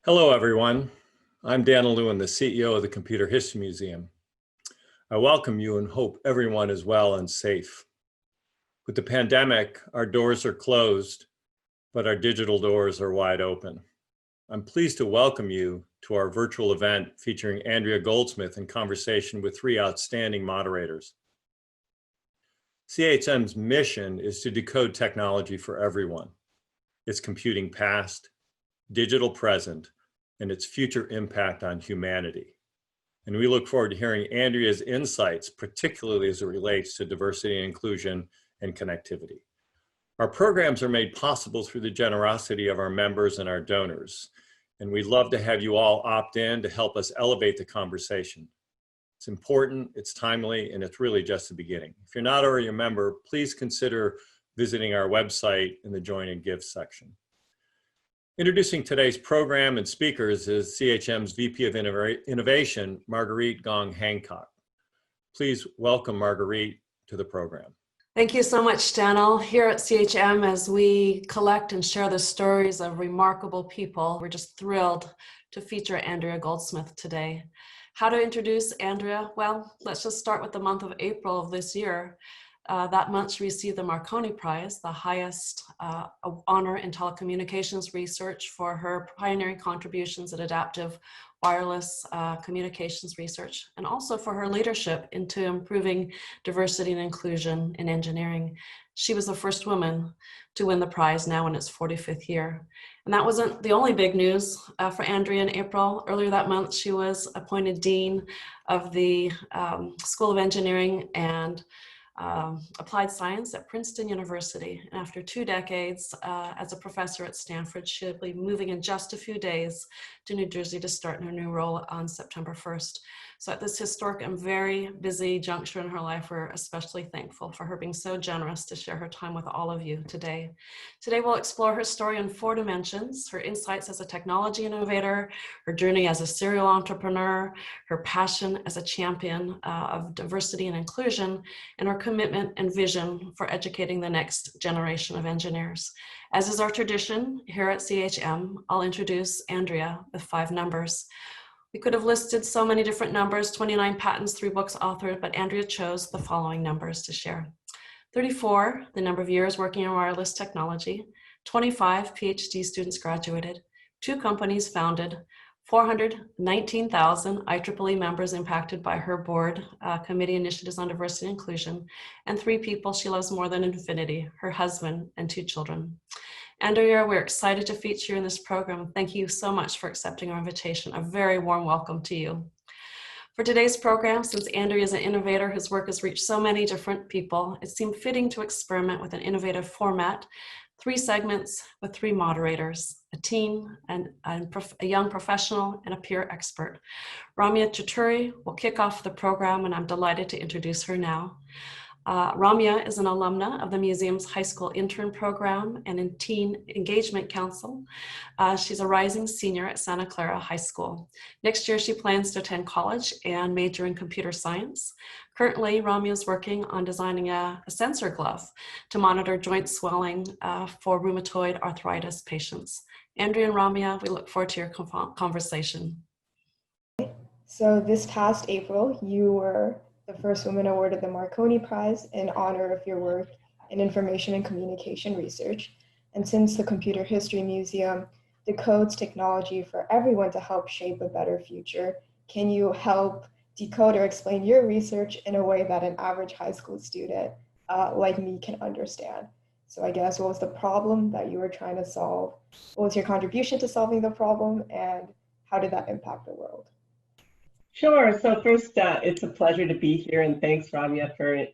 Hello, everyone. I'm Dan Lewin, the CEO of the Computer History Museum. I welcome you and hope everyone is well and safe. With the pandemic, our doors are closed, but our digital doors are wide open. I'm pleased to welcome you to our virtual event featuring Andrea Goldsmith in conversation with three outstanding moderators. CHM's mission is to decode technology for everyone, its computing past, digital present, and its future impact on humanity. And we look forward to hearing Andrea's insights, particularly as it relates to diversity and inclusion and connectivity. Our programs are made possible through the generosity of our members and our donors. And we'd love to have you all opt in to help us elevate the conversation. It's important, it's timely, and it's really just the beginning. If you're not already a member, please consider visiting our website in the Join and Give section. Introducing today's program and speakers is CHM's VP of Innovation, Marguerite Gong Hancock. Please welcome Marguerite to the program. Thank you so much, Daniel. Here at CHM, as we collect and share the stories of remarkable people, we're just thrilled to feature Andrea Goldsmith today. How to introduce Andrea? Well, let's just start with the month of April of this year. That month she received the Marconi Prize, the highest honor in telecommunications research, for her pioneering contributions at adaptive wireless communications research, and also for her leadership into improving diversity and inclusion in engineering. She was the first woman to win the prize, now in its 45th year. And that wasn't the only big news for Andrea in April. Earlier that month, she was appointed Dean of the School of Engineering and Applied Science at Princeton University. And after 2 decades as a professor at Stanford, she'll be moving in just a few days to New Jersey to start in her new role on September 1st. So at this historic and very busy juncture in her life, we're especially thankful for her being so generous to share her time with all of you today. Today we'll explore her story in 4 dimensions: her insights as a technology innovator, her journey as a serial entrepreneur, her passion as a champion of diversity and inclusion, and her commitment and vision for educating the next generation of engineers. As is our tradition here at CHM, I'll introduce Andrea with 5 numbers. We could have listed so many different numbers: 29 patents, 3 books authored, but Andrea chose the following numbers to share. 34, the number of years working in wireless technology; 25 PhD students graduated; 2 companies founded; 419,000 IEEE members impacted by her board committee initiatives on diversity and inclusion; and 3 people she loves more than infinity: her husband and 2 children. Andrea, we're excited to feature you in this program. Thank you so much for accepting our invitation. A very warm welcome to you. For today's program, since Andrea is an innovator whose work has reached so many different people, it seemed fitting to experiment with an innovative format: 3 segments with 3 moderators, a team, and a young professional, and a peer expert. Ramya Chaturi will kick off the program, and I'm delighted to introduce her now. Ramya is an alumna of the museum's high school intern program and in Teen Engagement Council. She's a rising senior at Santa Clara High School. Next year, she plans to attend college and major in computer science. Currently, Ramya is working on designing a sensor glove to monitor joint swelling for rheumatoid arthritis patients. Andrea and Ramya, we look forward to your conversation. So this past April, you were the first woman awarded the Marconi Prize in honor of your work in information and communication research. And since the Computer History Museum decodes technology for everyone to help shape a better future, can you help decode or explain your research in a way that an average high school student like me can understand? So I guess, what was the problem that you were trying to solve? What was your contribution to solving the problem, and how did that impact the world? Sure. So first, it's a pleasure to be here, and thanks, Ramya, for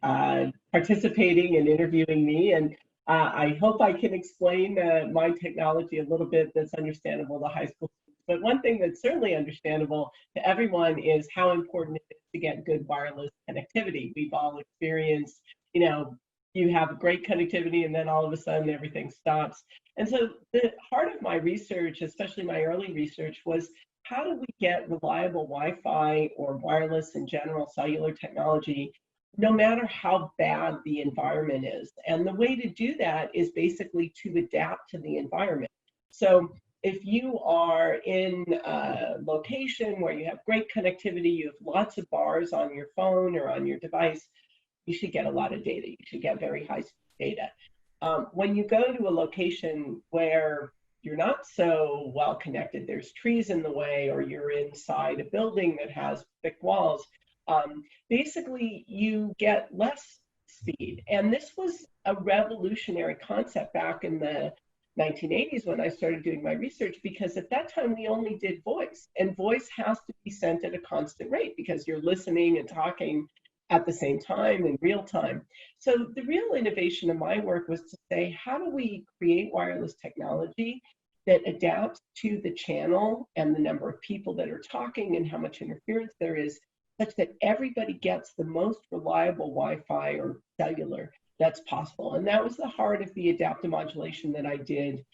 participating and interviewing me. And I hope I can explain my technology a little bit that's understandable to high school students. But one thing that's certainly understandable to everyone is how important it is to get good wireless connectivity. We've all experienced, you have great connectivity and then all of a sudden everything stops. And so the heart of my research, especially my early research, was how do we get reliable Wi-Fi or wireless in general, cellular technology, no matter how bad the environment is? And the way to do that is basically to adapt to the environment. So if you are in a location where you have great connectivity, you have lots of bars on your phone or on your device, you should get a lot of data. You should get very high speed data. When you go to a location where you're not so well connected, there's trees in the way, or you're inside a building that has thick walls, basically you get less speed. And this was a revolutionary concept back in the 1980s when I started doing my research, because at that time we only did voice, and voice has to be sent at a constant rate because you're listening and talking at the same time in real time. So the real innovation of my work was to say, how do we create wireless technology that adapts to the channel and the number of people that are talking and how much interference there is, such that everybody gets the most reliable Wi-Fi or cellular that's possible. And that was the heart of the adaptive modulation that I did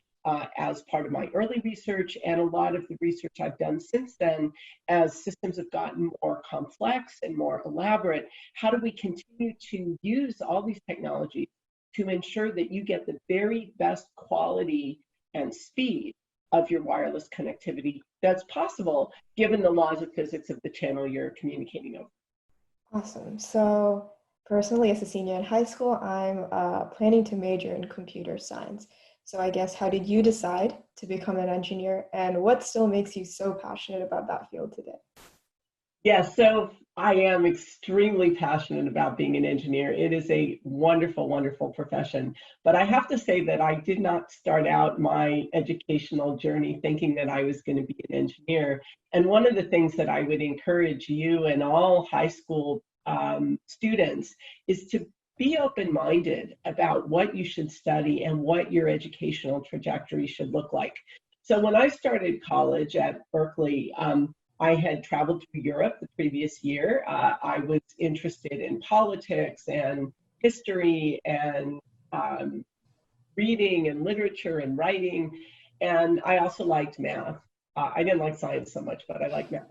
as part of my early research, and a lot of the research I've done since then. As systems have gotten more complex and more elaborate, how do we continue to use all these technologies to ensure that you get the very best quality and speed of your wireless connectivity that's possible, given the laws of physics of the channel you're communicating over? Awesome. So personally, as a senior in high school, I'm planning to major in computer science. So I guess, how did you decide to become an engineer, and what still makes you so passionate about that field today? Yeah, so I am extremely passionate about being an engineer. It is a wonderful, wonderful profession. But I have to say that I did not start out my educational journey thinking that I was going to be an engineer. And one of the things that I would encourage you and all high school students is to be open-minded about what you should study and what your educational trajectory should look like. So when I started college at Berkeley, I had traveled to Europe the previous year. I was interested in politics and history and reading and literature and writing. And I also liked math. I didn't like science so much, but I liked math.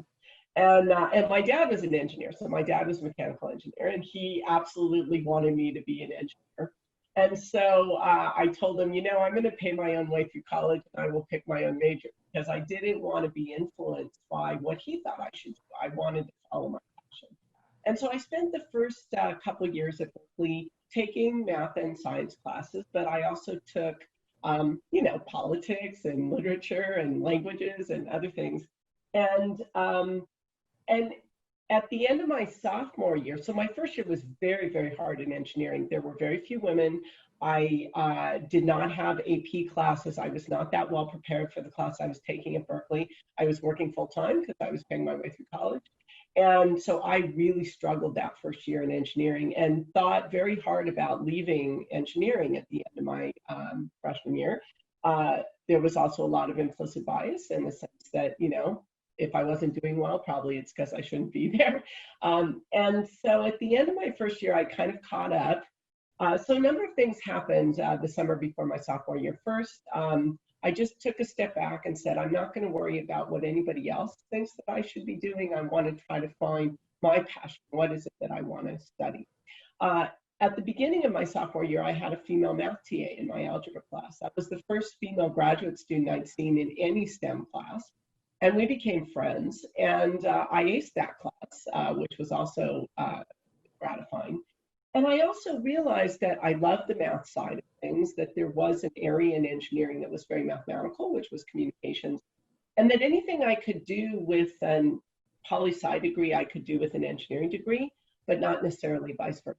And my dad was an engineer. So my dad was a mechanical engineer, and he absolutely wanted me to be an engineer. And so I told him, I'm going to pay my own way through college, and I will pick my own major, because I didn't want to be influenced by what he thought I should do. I wanted to follow my passion. And so I spent the first couple of years at Berkeley taking math and science classes, but I also took, politics and literature and languages and other things. And at the end of my sophomore year, so my first year was very, very hard in engineering. There were very few women. I did not have AP classes. I was not that well prepared for the class I was taking at Berkeley. I was working full time because I was paying my way through college. And so I really struggled that first year in engineering and thought very hard about leaving engineering at the end of my freshman year. There was also a lot of implicit bias in the sense that, if I wasn't doing well, probably it's because I shouldn't be there. And so at the end of my first year, I kind of caught up. So a number of things happened the summer before my sophomore year. First, I just took a step back and said, I'm not going to worry about what anybody else thinks that I should be doing. I want to try to find my passion. What is it that I want to study? At the beginning of my sophomore year, I had a female math TA in my algebra class. That was the first female graduate student I'd seen in any STEM class. And we became friends, and I aced that class, which was also gratifying. And I also realized that I loved the math side of things, that there was an area in engineering that was very mathematical, which was communications, and that anything I could do with a poli-sci degree, I could do with an engineering degree, but not necessarily vice versa.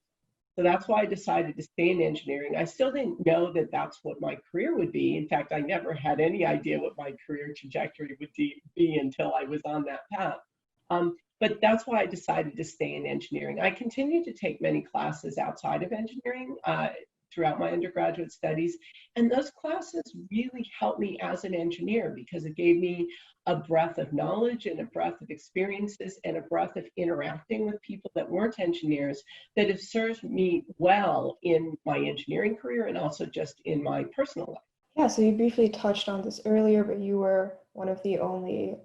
So that's why I decided to stay in engineering. I still didn't know that that's what my career would be. In fact, I never had any idea what my career trajectory would be until I was on that path. But that's why I decided to stay in engineering. I continued to take many classes outside of engineering throughout my undergraduate studies. And those classes really helped me as an engineer because it gave me a breadth of knowledge and a breadth of experiences and a breadth of interacting with people that weren't engineers that have served me well in my engineering career and also just in my personal life. Yeah, so you briefly touched on this earlier, but you were one of the only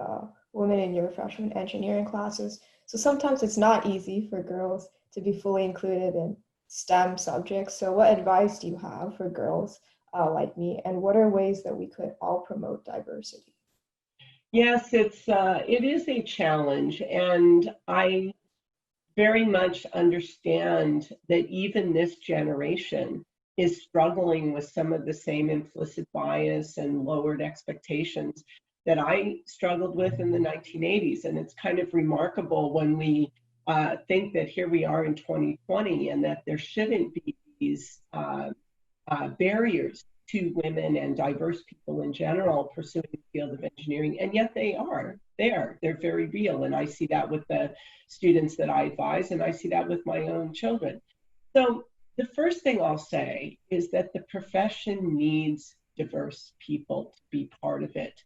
women in your freshman engineering classes. So sometimes it's not easy for girls to be fully included in STEM subjects. So what advice do you have for girls like me? And what are ways that we could all promote diversity? Yes, it is a challenge, and I very much understand that even this generation is struggling with some of the same implicit bias and lowered expectations that I struggled with in the 1980s. And it's kind of remarkable when we think that here we are in 2020 and that there shouldn't be these barriers to women and diverse people in general pursuing the field of engineering, and yet they are there. They're very real, and I see that with the students that I advise, and I see that with my own children. So the first thing I'll say is that the profession needs diverse people to be part of it.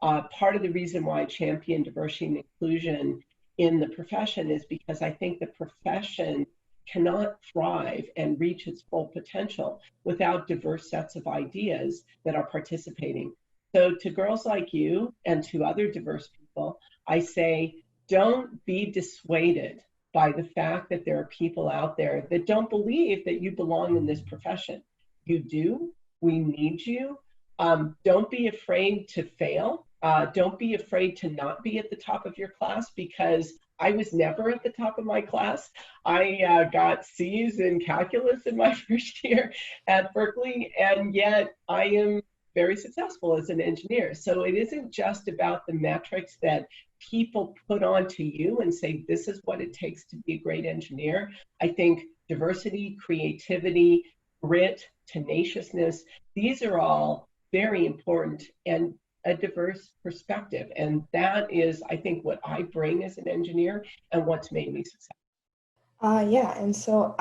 Part of the reason why I champion diversity and inclusion in the profession is because I think the profession cannot thrive and reach its full potential without diverse sets of ideas that are participating. So to girls like you and to other diverse people, I say, don't be dissuaded by the fact that there are people out there that don't believe that you belong in this profession. You do. We need you. Don't be afraid to fail. Don't be afraid to not be at the top of your class, because I was never at the top of my class. I got C's in calculus in my first year at Berkeley, and yet I am very successful as an engineer. So it isn't just about the metrics that people put onto you and say, this is what it takes to be a great engineer. I think diversity, creativity, grit, tenaciousness, these are all very important, and a diverse perspective. And that is, I think, what I bring as an engineer and what's made me successful. Yeah, and so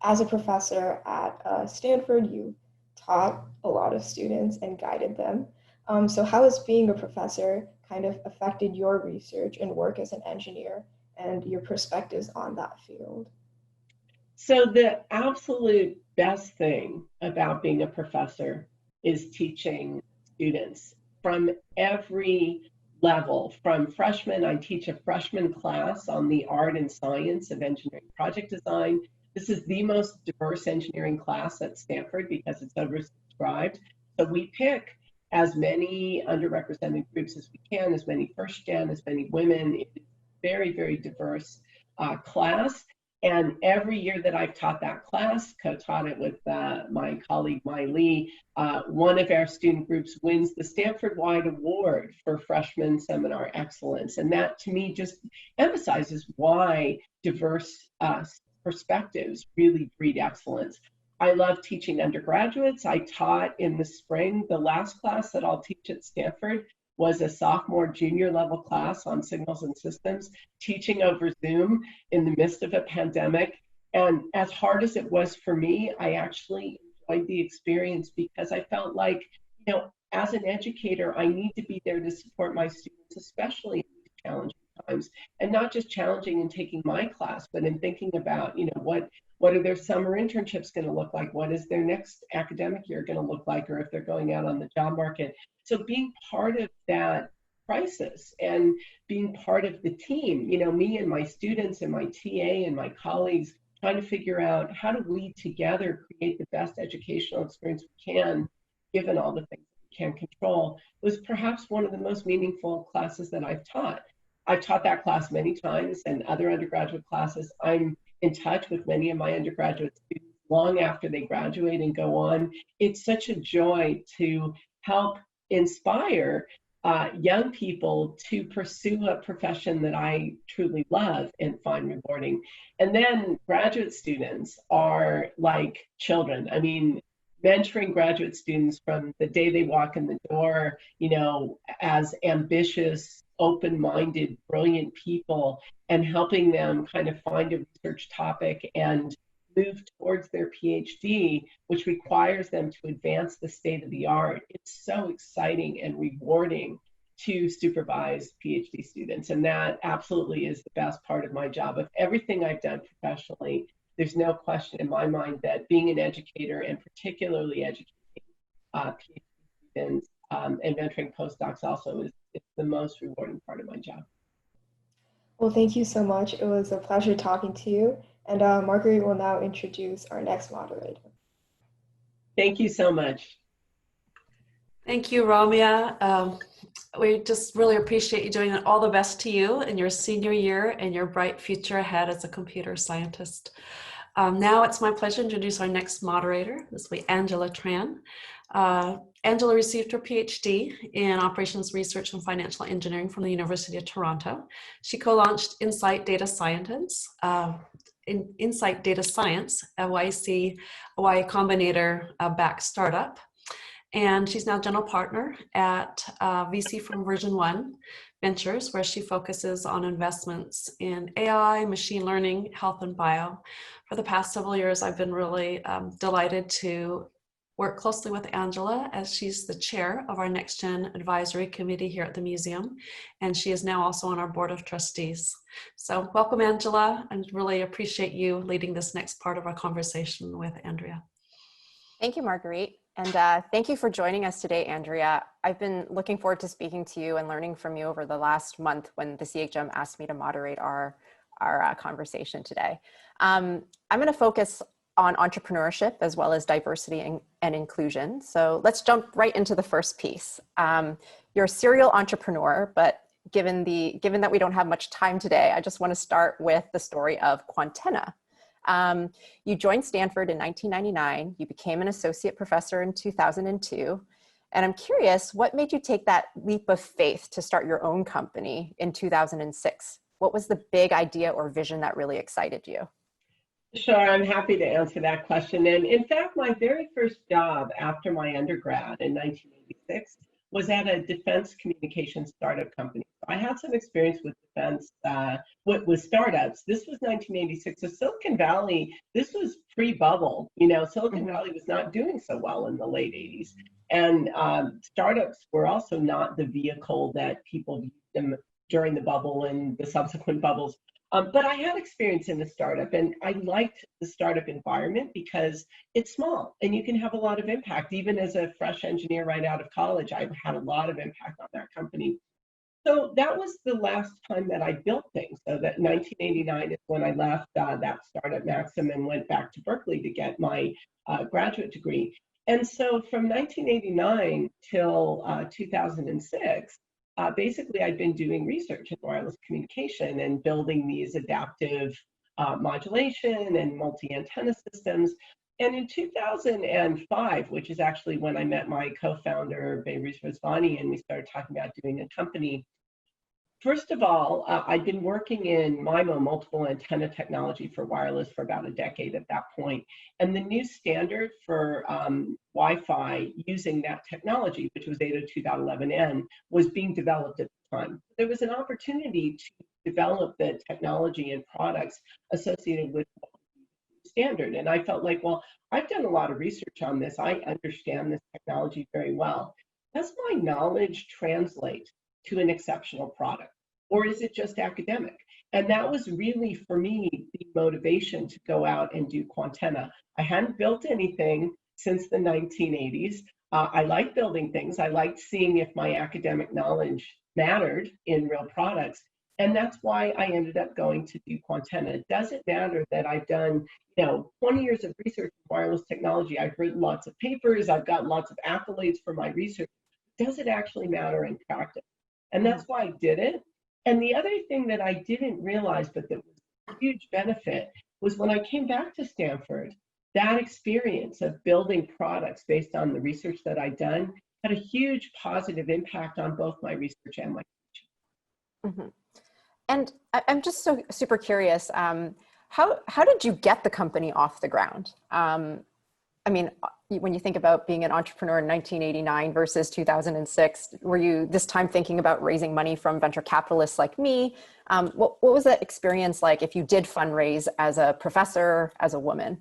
as a professor at Stanford, you taught a lot of students and guided them. So how has being a professor kind of affected your research and work as an engineer and your perspectives on that field? So the absolute best thing about being a professor is teaching students from every level. From freshmen, I teach a freshman class on the art and science of engineering project design. This is the most diverse engineering class at Stanford because it's oversubscribed. So we pick as many underrepresented groups as we can, as many first gen, as many women. It's a very, very diverse class. And every year that I've taught that class, co-taught it with my colleague, Mai Lee, one of our student groups wins the Stanford-wide award for freshman seminar excellence. And that, to me, just emphasizes why diverse perspectives really breed excellence. I love teaching undergraduates. I taught in the spring. The last class that I'll teach at Stanford was a sophomore junior level class on signals and systems, teaching over Zoom in the midst of a pandemic. And as hard as it was for me, I actually enjoyed the experience because I felt like, you know, as an educator, I need to be there to support my students, especially in these challenging times, and not just challenging in taking my class, but in thinking about, you know, what are their summer internships going to look like? What is their next academic year going to look like? Or if they're going out on the job market. So being part of that crisis and being part of the team, you know, me and my students and my TA and my colleagues trying to figure out how do we together create the best educational experience we can, given all the things we can't control, was perhaps one of the most meaningful classes that I've taught. I've taught that class many times and other undergraduate classes. I'm in touch with many of my undergraduate students long after they graduate and go on. It's such a joy to help inspire young people to pursue a profession that I truly love and find rewarding. And then graduate students are like children. I mean, mentoring graduate students from the day they walk in the door, you know, as ambitious, open-minded, brilliant people, and helping them kind of find a research topic and move towards their PhD, which requires them to advance the state of the art. It's so exciting and rewarding to supervise PhD students. And that absolutely is the best part of my job. Of everything I've done professionally, there's no question in my mind that being an educator, and particularly educating PhD students and mentoring postdocs also is the most rewarding part of my job. Well, thank you so much. It was a pleasure talking to you. And Marguerite will now introduce our next moderator. Thank you so much. Thank you, Ramya. We just really appreciate you doing it. All the best to you in your senior year and your bright future ahead as a computer scientist. Now it's my pleasure to introduce our next moderator. This will be Angela Tran. Angela received her PhD in Operations Research and Financial Engineering from the University of Toronto. She co-launched Insight Data Science, Insight Data Science, a Y Combinator-backed startup. And she's now general partner at VC from Version 1 Ventures, where she focuses on investments in AI, machine learning, health, and bio. For the past several years, I've been really delighted to work closely with Angela as she's the chair of our Next Gen Advisory Committee here at the museum. And she is now also on our board of trustees. So welcome, Angela, and really appreciate you leading this next part of our conversation with Andrea. Thank you, Marguerite. And thank you for joining us today, Andrea. I've been looking forward to speaking to you and learning from you over the last month when the CHM asked me to moderate our conversation today. I'm going to focus on entrepreneurship as well as diversity and inclusion. So let's jump right into the first piece. You're a serial entrepreneur, but given that we don't have much time today, I just want to start with the story of Quantenna. You joined Stanford in 1999. You became an associate professor in 2002. And I'm curious, what made you take that leap of faith to start your own company in 2006? What was the big idea or vision that really excited you? Sure, I'm happy to answer that question. And in fact, my very first job after my undergrad in 1986 was at a defense communications startup company. I had some experience with defense, with startups. This was 1986. So Silicon Valley, this was pre-bubble. You know, Silicon Valley was not doing so well in the late 80s. And startups were also not the vehicle that people used them during the bubble and the subsequent bubbles. But I had experience in the startup, and I liked the startup environment because it's small and you can have a lot of impact. Even as a fresh engineer right out of college, I've had a lot of impact on that company. So that was the last time that I built things. So that 1989 is when I left that startup Maxim and went back to Berkeley to get my graduate degree. And so from 1989 till 2006, basically, I'd been doing research in wireless communication and building these adaptive modulation and multi-antenna systems. And in 2005, which is actually when I met my co-founder, Behruz Rizvani, and we started talking about doing a company. First of all, I'd been working in MIMO, multiple antenna technology for wireless for about a decade at that point. And the new standard for Wi-Fi using that technology, which was 802.11n, was being developed at the time. There was an opportunity to develop the technology and products associated with the standard. And I felt like, well, I've done a lot of research on this. I understand this technology very well. Does my knowledge translate to an exceptional product, or is it just academic? And that was really, for me, the motivation to go out and do Quantenna. I hadn't built anything since the 1980s. I liked building things. I liked seeing if my academic knowledge mattered in real products. And that's why I ended up going to do Quantenna. It doesn't matter that I've done 20 years of research in wireless technology. I've written lots of papers. I've got lots of accolades for my research. Does it actually matter in practice? And that's why I did it. And the other thing that I didn't realize, but that was a huge benefit, was when I came back to Stanford, that experience of building products based on the research that I'd done had a huge positive impact on both my research and my teaching. And I'm just so super curious, how did you get the company off the ground? I mean, when you think about being an entrepreneur in 1989 versus 2006, were you this time thinking about raising money from venture capitalists like me? What was that experience like if you did fundraise as a professor, as a woman?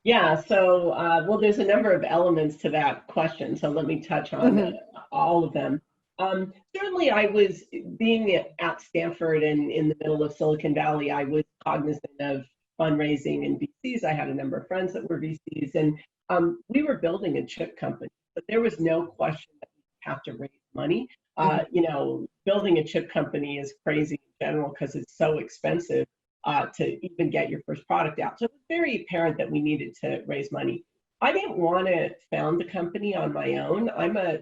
Yeah, so, well, there's a number of elements to that question, so let me touch on all of them. Certainly, I was being at Stanford and in the middle of Silicon Valley, I was cognizant of fundraising and VCs. I had a number of friends that were VCs, and we were building a chip company, but there was no question that we have to raise money. Building a chip company is crazy in general because it's so expensive to even get your first product out. So it was very apparent that we needed to raise money. I didn't want to found the company on my own. I'm a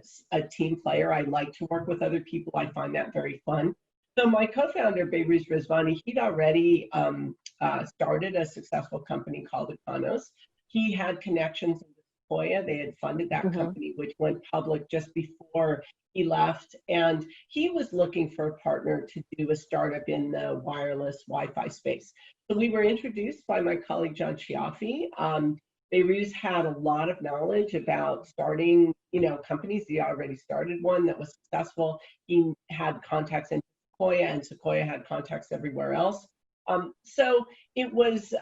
team player. I like to work with other people. I find that very fun. So my co-founder, Behrooz Rizvani, he'd already started a successful company called Econos. He had connections in Sequoia. They had funded that company, which went public just before he left. And he was looking for a partner to do a startup in the wireless Wi-Fi space. So we were introduced by my colleague, John Chiaffi. Behrooz had a lot of knowledge about starting, companies. He already started one that was successful. He had contacts in Sequoia, and Sequoia had contacts everywhere else. So it was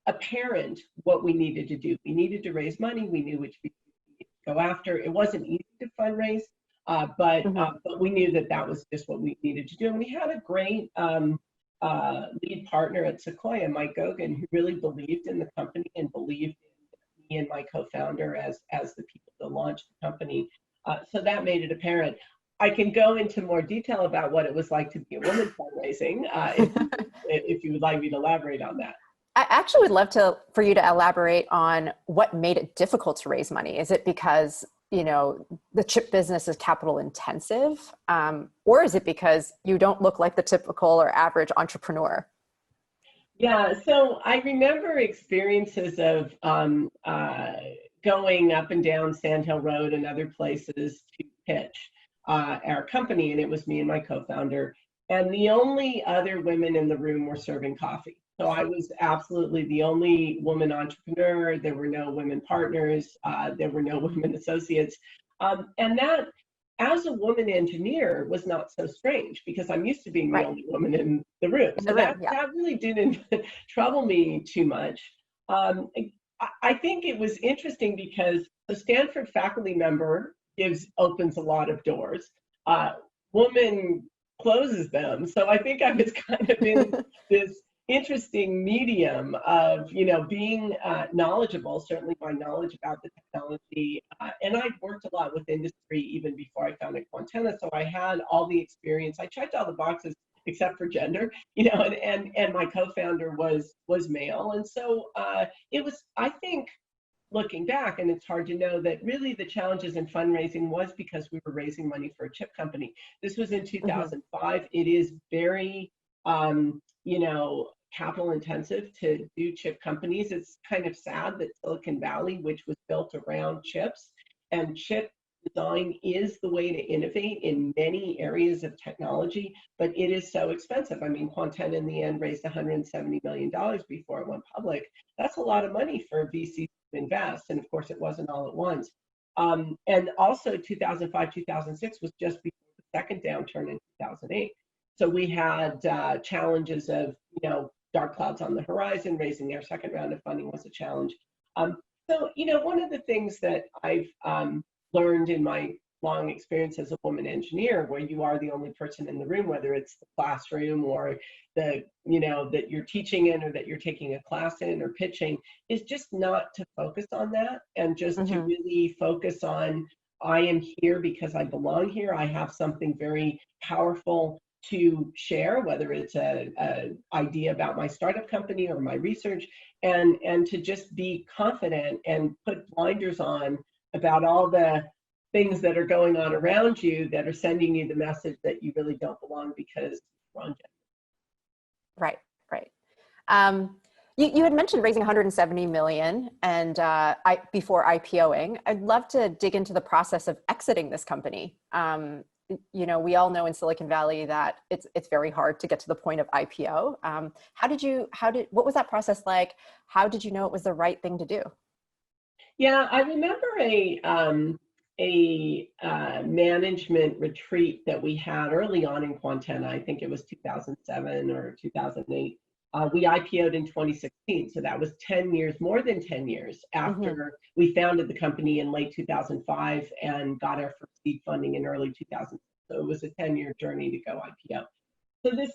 apparent what we needed to do. We needed to raise money. We knew which we needed to go after. It wasn't easy to fundraise, but we knew that that was just what we needed to do. And we had a great lead partner at Sequoia, Mike Gogan, who really believed in the company and believed in me and my co-founder as the people to launch the company. So that made it apparent. I can go into more detail about what it was like to be a woman fundraising, if you would like me to elaborate on that. I actually would love for you to elaborate on what made it difficult to raise money. Is it because the chip business is capital intensive, or is it because you don't look like the typical or average entrepreneur? Yeah, so I remember experiences of going up and down Sand Hill Road and other places to pitch our company, and it was me and my co-founder, and the only other women in the room were serving coffee. So I was absolutely the only woman entrepreneur. There were no women partners. There were no women associates. And that, as a woman engineer, was not so strange because I'm used to being the only woman in the room. So that really didn't trouble me too much. I think it was interesting because the Stanford faculty member opens a lot of doors. Woman closes them. So I think I was kind of in this interesting medium of being knowledgeable, certainly my knowledge about the technology, and I'd worked a lot with industry even before I founded Quantenna, so I had all the experience. I checked all the boxes except for gender, and my co-founder was male, and so it was, I think, looking back, and it's hard to know, that really the challenges in fundraising was because we were raising money for a chip company. This was in 2005. It is very capital intensive to do chip companies. It's kind of sad that Silicon Valley, which was built around chips, and chip design is the way to innovate in many areas of technology, but it is so expensive. I mean, Quantenna in the end raised $170 million before it went public. That's a lot of money for VC to invest, and of course it wasn't all at once. And also 2005, 2006 was just before the second downturn in 2008. So we had challenges of, dark clouds on the horizon. Raising our second round of funding was a challenge. So, one of the things that I've learned in my long experience as a woman engineer, where you are the only person in the room, whether it's the classroom or that you're teaching in or that you're taking a class in or pitching, is just not to focus on that and just to really focus on, I am here because I belong here. I have something very powerful to share, whether it's a idea about my startup company or my research, and to just be confident and put blinders on about all the things that are going on around you that are sending you the message that you really don't belong because you're wrong. Right. You had mentioned raising 170 million and before IPOing. I'd love to dig into the process of exiting this company. We all know in Silicon Valley that it's very hard to get to the point of IPO. What was that process like? How did you know it was the right thing to do? Yeah, I remember a management retreat that we had early on in Quantenna. I think it was 2007 or 2008. We IPO'd in 2016, so that was 10 years, more than 10 years after we founded the company in late 2005 and got our first seed funding in early 2000. So it was a 10-year journey to go IPO. So this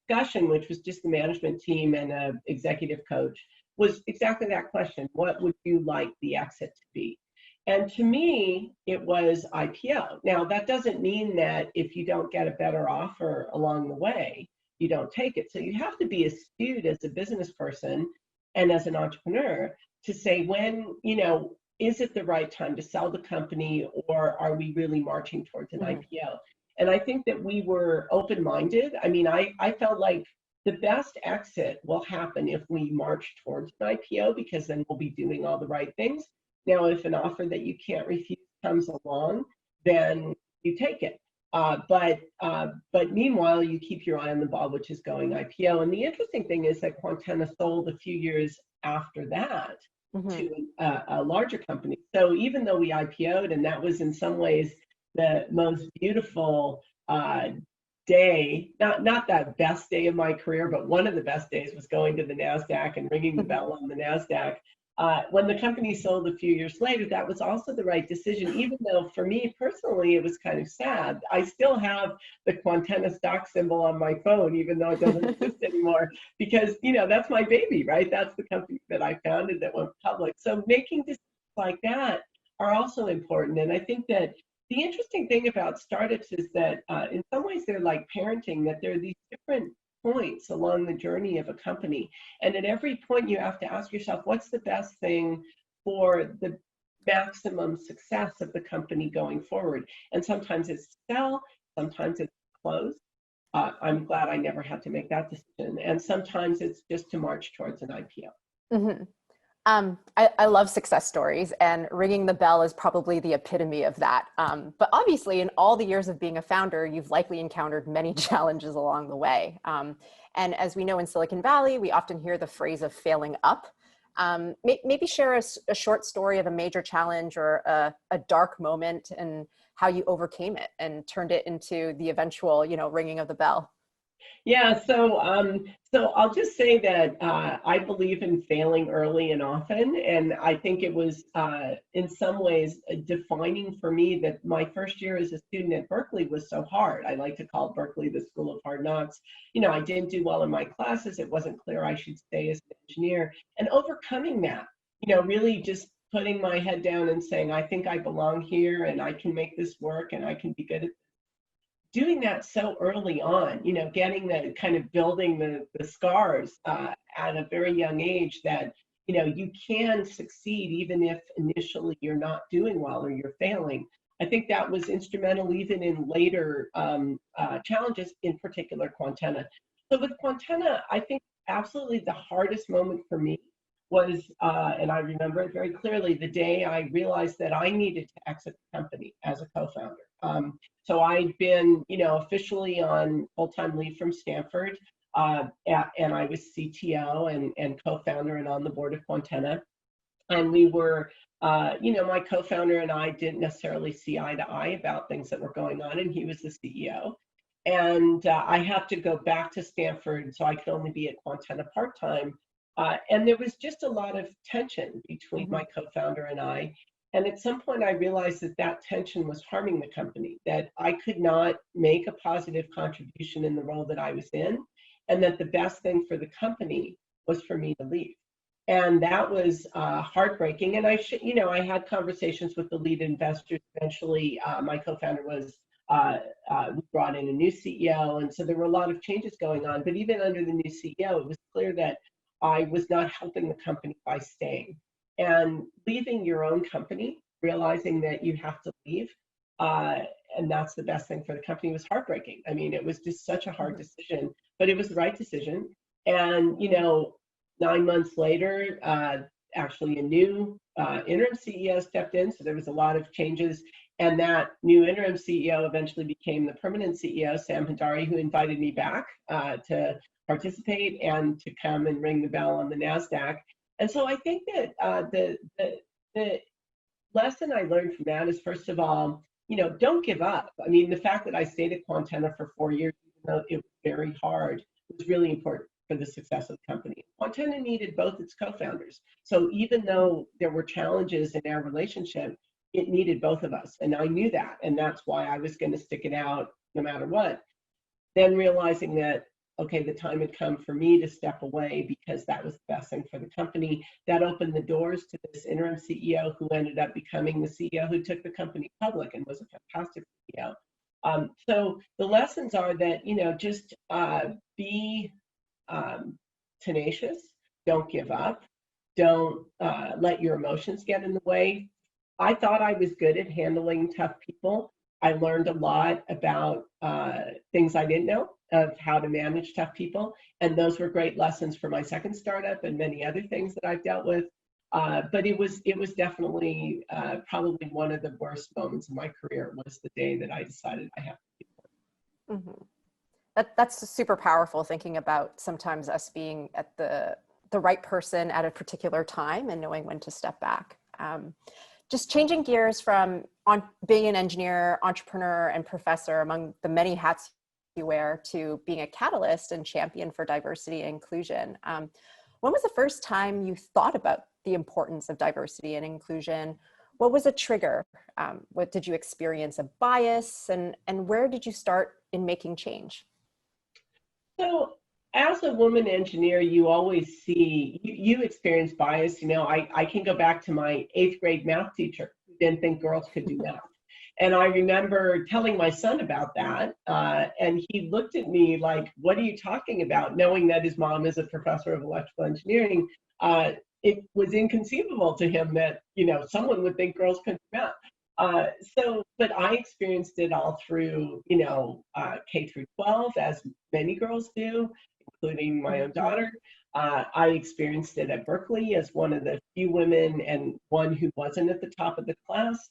discussion, which was just the management team and an executive coach, was exactly that question. What would you like the exit to be? And to me, it was IPO. Now, that doesn't mean that if you don't get a better offer along the way, you don't take it. So you have to be astute as a business person and as an entrepreneur to say when, is it the right time to sell the company, or are we really marching towards an IPO? And I think that we were open-minded. I mean, I felt like the best exit will happen if we march towards an IPO, because then we'll be doing all the right things. Now, if an offer that you can't refuse comes along, then you take it. But meanwhile, you keep your eye on the ball, which is going IPO. And the interesting thing is that Quantenna sold a few years after that to a larger company. So even though we IPO'd, and that was in some ways the most beautiful day, not that best day of my career, but one of the best days was going to the NASDAQ and ringing the bell on the NASDAQ. When the company sold a few years later, that was also the right decision, even though for me personally, it was kind of sad. I still have the Quantenna stock symbol on my phone, even though it doesn't exist anymore, because, that's my baby, right? That's the company that I founded that went public. So making decisions like that are also important. And I think that the interesting thing about startups is that in some ways they're like parenting, that there are these different points along the journey of a company. And at every point you have to ask yourself, what's the best thing for the maximum success of the company going forward? And sometimes it's sell, sometimes it's close. I'm glad I never had to make that decision. And sometimes it's just to march towards an IPO. I love success stories, and ringing the bell is probably the epitome of that. But obviously, in all the years of being a founder, you've likely encountered many challenges along the way. And as we know in Silicon Valley, we often hear the phrase of failing up. Maybe share a short story of a major challenge or a dark moment and how you overcame it and turned it into the eventual, ringing of the bell. Yeah, so I'll just say that I believe in failing early and often, and I think it was in some ways defining for me that my first year as a student at Berkeley was so hard. I like to call Berkeley the School of Hard Knocks. I didn't do well in my classes. It wasn't clear I should stay as an engineer, and overcoming that, really just putting my head down and saying, I think I belong here and I can make this work and I can be good at doing that so early on, getting the kind of building the scars at a very young age that, you can succeed even if initially you're not doing well or you're failing. I think that was instrumental even in later challenges, in particular Quantenna. So with Quantenna, I think absolutely the hardest moment for me was, and I remember it very clearly, the day I realized that I needed to exit the company as a co-founder. So I'd been, officially on full-time leave from Stanford, and I was CTO and co-founder and on the board of Quantenna. And we were, my co-founder and I didn't necessarily see eye to eye about things that were going on, and he was the CEO. And I had to go back to Stanford, so I could only be at Quantenna part-time. And there was just a lot of tension between my co-founder and I. And at some point, I realized that tension was harming the company, that I could not make a positive contribution in the role that I was in, and that the best thing for the company was for me to leave. And that was heartbreaking. And I had conversations with the lead investors. Eventually, my co-founder was brought in a new CEO. And so there were a lot of changes going on. But even under the new CEO, it was clear that I was not helping the company by staying. And leaving your own company, realizing that you have to leave, and that's the best thing for the company, was heartbreaking. I mean, it was just such a hard decision, but it was the right decision. And, 9 months later, actually a new interim CEO stepped in, so there was a lot of changes. And that new interim CEO eventually became the permanent CEO, Sam Hadari, who invited me back to participate and to come and ring the bell on the NASDAQ. And so I think that the lesson I learned from that is, first of all, don't give up. I mean, the fact that I stayed at Quantenna for 4 years, even though it was very hard, was really important for the success of the company. Quantenna needed both its co-founders. So even though there were challenges in our relationship, it needed both of us. And I knew that. And that's why I was going to stick it out no matter what. Then realizing that, okay, the time had come for me to step away because that was the best thing for the company. That opened the doors to this interim CEO who ended up becoming the CEO who took the company public and was a fantastic CEO. So the lessons are that, just be tenacious. don't give up, don't let your emotions get in the way. I thought I was good at handling tough people. I learned a lot about things I didn't know of how to manage tough people. And those were great lessons for my second startup and many other things that I've dealt with. But it was definitely probably one of the worst moments of my career was the day that I decided I have to do it. Mm-hmm. That's super powerful, thinking about sometimes us being at the right person at a particular time and knowing when to step back. Just changing gears from being an engineer, entrepreneur, and professor, among the many hats you wear, to being a catalyst and champion for diversity and inclusion. When was the first time you thought about the importance of diversity and inclusion? What was a trigger? What did you experience a bias, and where did you start in making change? So as a woman engineer, you always see, you experience bias. You know, I can go back to my 8th grade math teacher who didn't think girls could do math. And I remember telling my son about that, and he looked at me like, what are you talking about? Knowing that his mom is a professor of electrical engineering, it was inconceivable to him that, you know, someone would think girls couldn't do math. But I experienced it all through, you know, K through 12, as many girls do, including my own daughter. I experienced it at Berkeley as one of the few women and one who wasn't at the top of the class.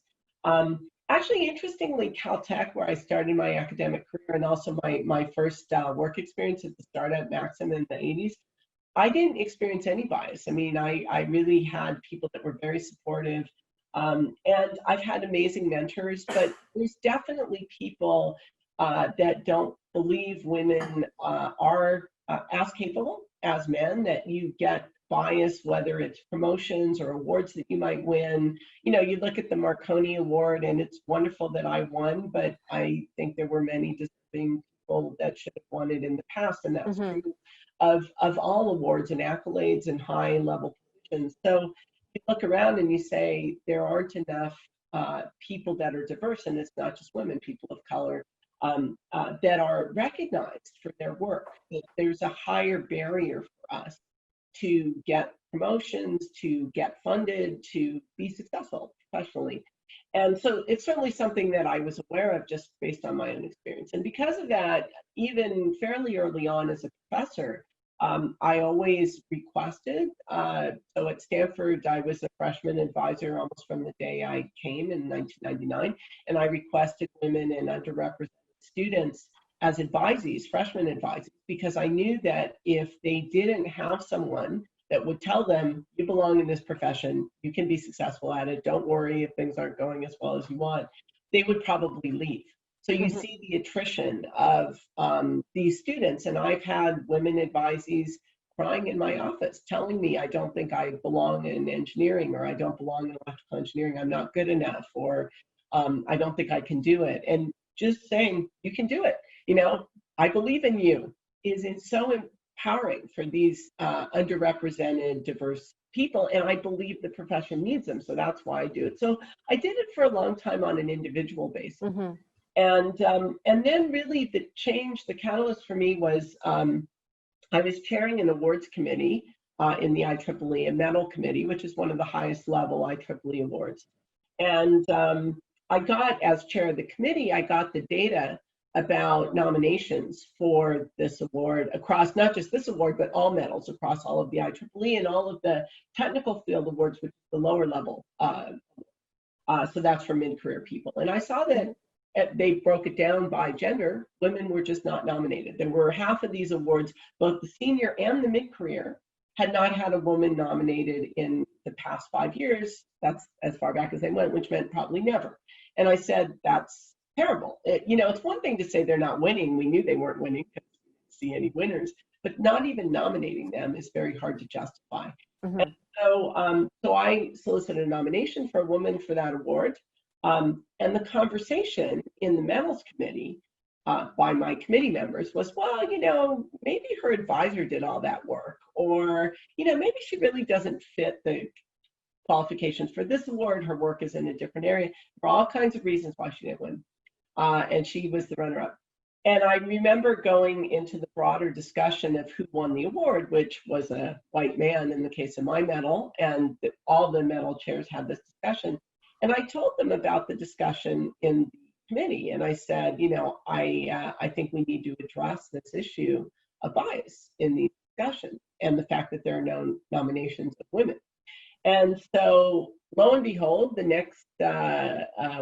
Actually, interestingly, Caltech, where I started my academic career, and also my first work experience at the startup Maxim in the 80s, I didn't experience any bias. I mean, I really had people that were very supportive. And I've had amazing mentors, but there's definitely people that don't believe women are as capable as men, that you get bias, whether it's promotions or awards that you might win. You know, you look at the Marconi Award, and it's wonderful that I won, but I think there were many deserving people that should have won it in the past, and that's true of all awards and accolades and high-level positions. So you look around and you say there aren't enough people that are diverse, and it's not just women, people of color, that are recognized for their work. There's a higher barrier for us to get promotions, to get funded, to be successful professionally. And so it's certainly something that I was aware of just based on my own experience. And because of that, even fairly early on as a professor, I always requested. So at Stanford, I was a freshman advisor almost from the day I came in 1999, and I requested women and underrepresented students as advisees, freshman advisees, because I knew that if they didn't have someone that would tell them, you belong in this profession, you can be successful at it, don't worry if things aren't going as well as you want, they would probably leave. So you see the attrition of these students, and I've had women advisees crying in my office, telling me I don't think I belong in engineering, or I don't belong in electrical engineering, I'm not good enough, or I don't think I can do it. And just saying, you can do it, you know, I believe in you, is so empowering for these underrepresented, diverse people, and I believe the profession needs them, so that's why I do it. So I did it for a long time on an individual basis. And then really the change, the catalyst for me was I was chairing an awards committee in the IEEE, a medal committee, which is one of the highest level IEEE awards. And I got, as chair of the committee, I got the data about nominations for this award across not just this award, but all medals across all of the IEEE and all of the technical field awards, which is the lower level. So that's for mid-career people. And I saw that they broke it down by gender. Women were just not nominated. There were half of these awards, both the senior and the mid-career, had not had a woman nominated in the past 5 years. That's as far back as they went, which meant probably never. And I said, that's terrible. You know, it's one thing to say they're not winning. We knew they weren't winning because we didn't see any winners, but not even nominating them is very hard to justify. And so I solicited a nomination for a woman for that award. And the conversation in the medals committee by my committee members was, well, you know, maybe her advisor did all that work, or, you know, maybe she really doesn't fit the qualifications for this award. Her work is in a different area. For all kinds of reasons why she didn't win. And she was the runner-up. And I remember going into the broader discussion of who won the award, which was a white man in the case of my medal, and all the medal chairs had this discussion. And I told them about the discussion in the committee, and I said, you know, I think we need to address this issue of bias in these discussions and the fact that there are no nominations of women. And so, lo and behold, the next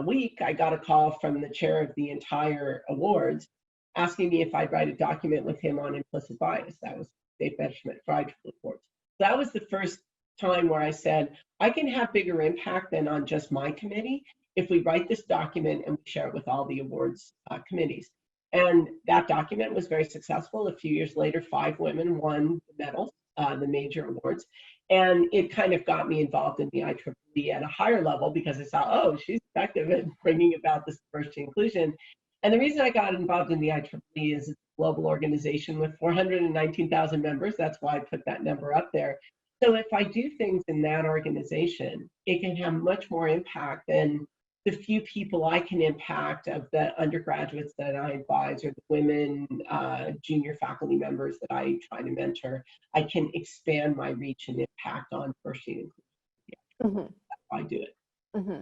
week, I got a call from the chair of the entire awards asking me if I'd write a document with him on implicit bias. That was Dave Benjamin for IEEE reports. That was the first time where I said, I can have bigger impact than on just my committee if we write this document and we share it with all the awards committees. And that document was very successful. A few years later, 5 women won the medals, the major awards. And it kind of got me involved in the IEEE at a higher level because I saw, oh, she's effective at bringing about this diversity and inclusion. And the reason I got involved in the IEEE is it's a global organization with 419,000 members. That's why I put that number up there. So if I do things in that organization, it can have much more impact than the few people I can impact of the undergraduates that I advise or the women junior faculty members that I try to mentor. I can expand my reach and impact on diversity and inclusion. Mm-hmm. That's why I do it. Mm-hmm.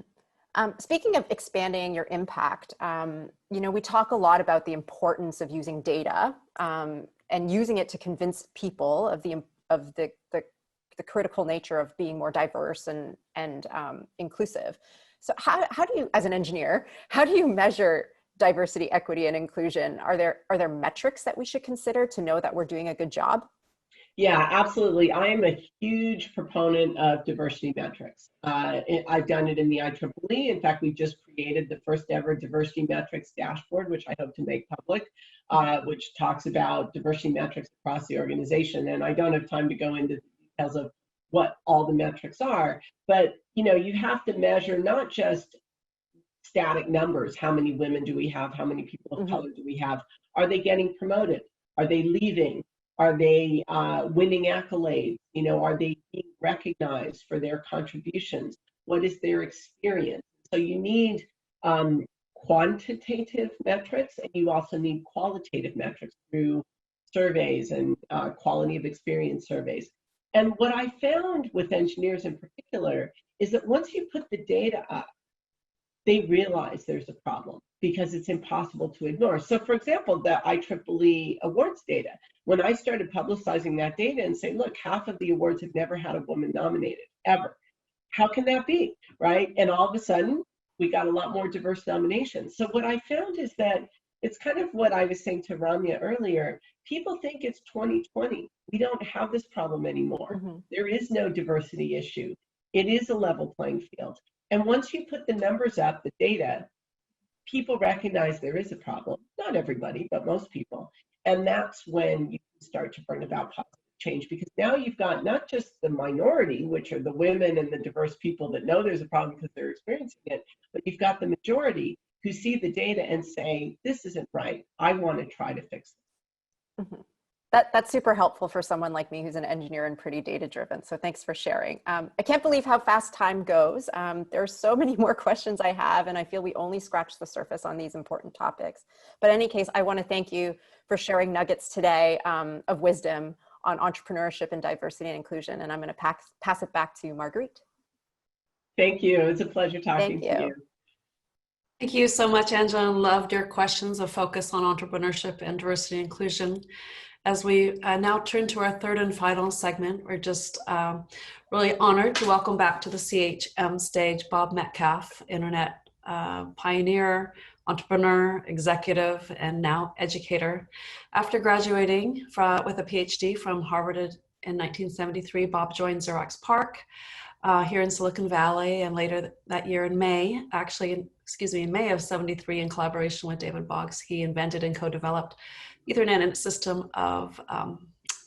Speaking of expanding your impact, you know, we talk a lot about the importance of using data and using it to convince people of the critical nature of being more diverse and inclusive. So how do you, as an engineer, how do you measure diversity, equity, and inclusion? Are there metrics that we should consider to know that we're doing a good job? Yeah, absolutely. I am a huge proponent of diversity metrics. I've done it in the IEEE. In fact, we just created the first ever diversity metrics dashboard, which I hope to make public, which talks about diversity metrics across the organization. And I don't have time to go into the details of what all the metrics are, but you know, you have to measure not just static numbers. How many women do we have? How many people of color do we have? Are they getting promoted? Are they leaving? Are they winning accolades? You know, are they being recognized for their contributions? What is their experience? So you need quantitative metrics, and you also need qualitative metrics through surveys and quality of experience surveys. And what I found with engineers in particular is that once you put the data up, they realize there's a problem because it's impossible to ignore. So for example, the IEEE awards data, when I started publicizing that data and say, look, half of the awards have never had a woman nominated, ever. How can that be, right? And all of a sudden, we got a lot more diverse nominations. So what I found is that it's kind of what I was saying to Ramya earlier. People think it's 2020. We don't have this problem anymore. There is no diversity issue. It is a level playing field. And once you put the numbers up, the data, people recognize there is a problem. Not everybody, but most people. And that's when you can start to bring about positive change, because now you've got not just the minority, which are the women and the diverse people that know there's a problem because they're experiencing it, but you've got the majority who see the data and say, this isn't right. I want to try to fix it. That's super helpful for someone like me who's an engineer and pretty data driven. So thanks for sharing. I can't believe how fast time goes. There are so many more questions I have, and I feel we only scratched the surface on these important topics. But in any case, I want to thank you for sharing nuggets today of wisdom on entrepreneurship and diversity and inclusion. And I'm going to pass it back to Marguerite. Thank you. It's a pleasure talking to you. Thank you so much, Angela. Loved your questions of focus on entrepreneurship and diversity and inclusion. As we now turn to our third and final segment, we're just really honored to welcome back to the CHM stage Bob Metcalf, internet pioneer, entrepreneur, executive, and now educator. After graduating with a PhD from Harvard in 1973, Bob joined Xerox PARC here in Silicon Valley, and later that year in May, in May of '73, in collaboration with David Boggs, he invented and co-developed Ethernet system of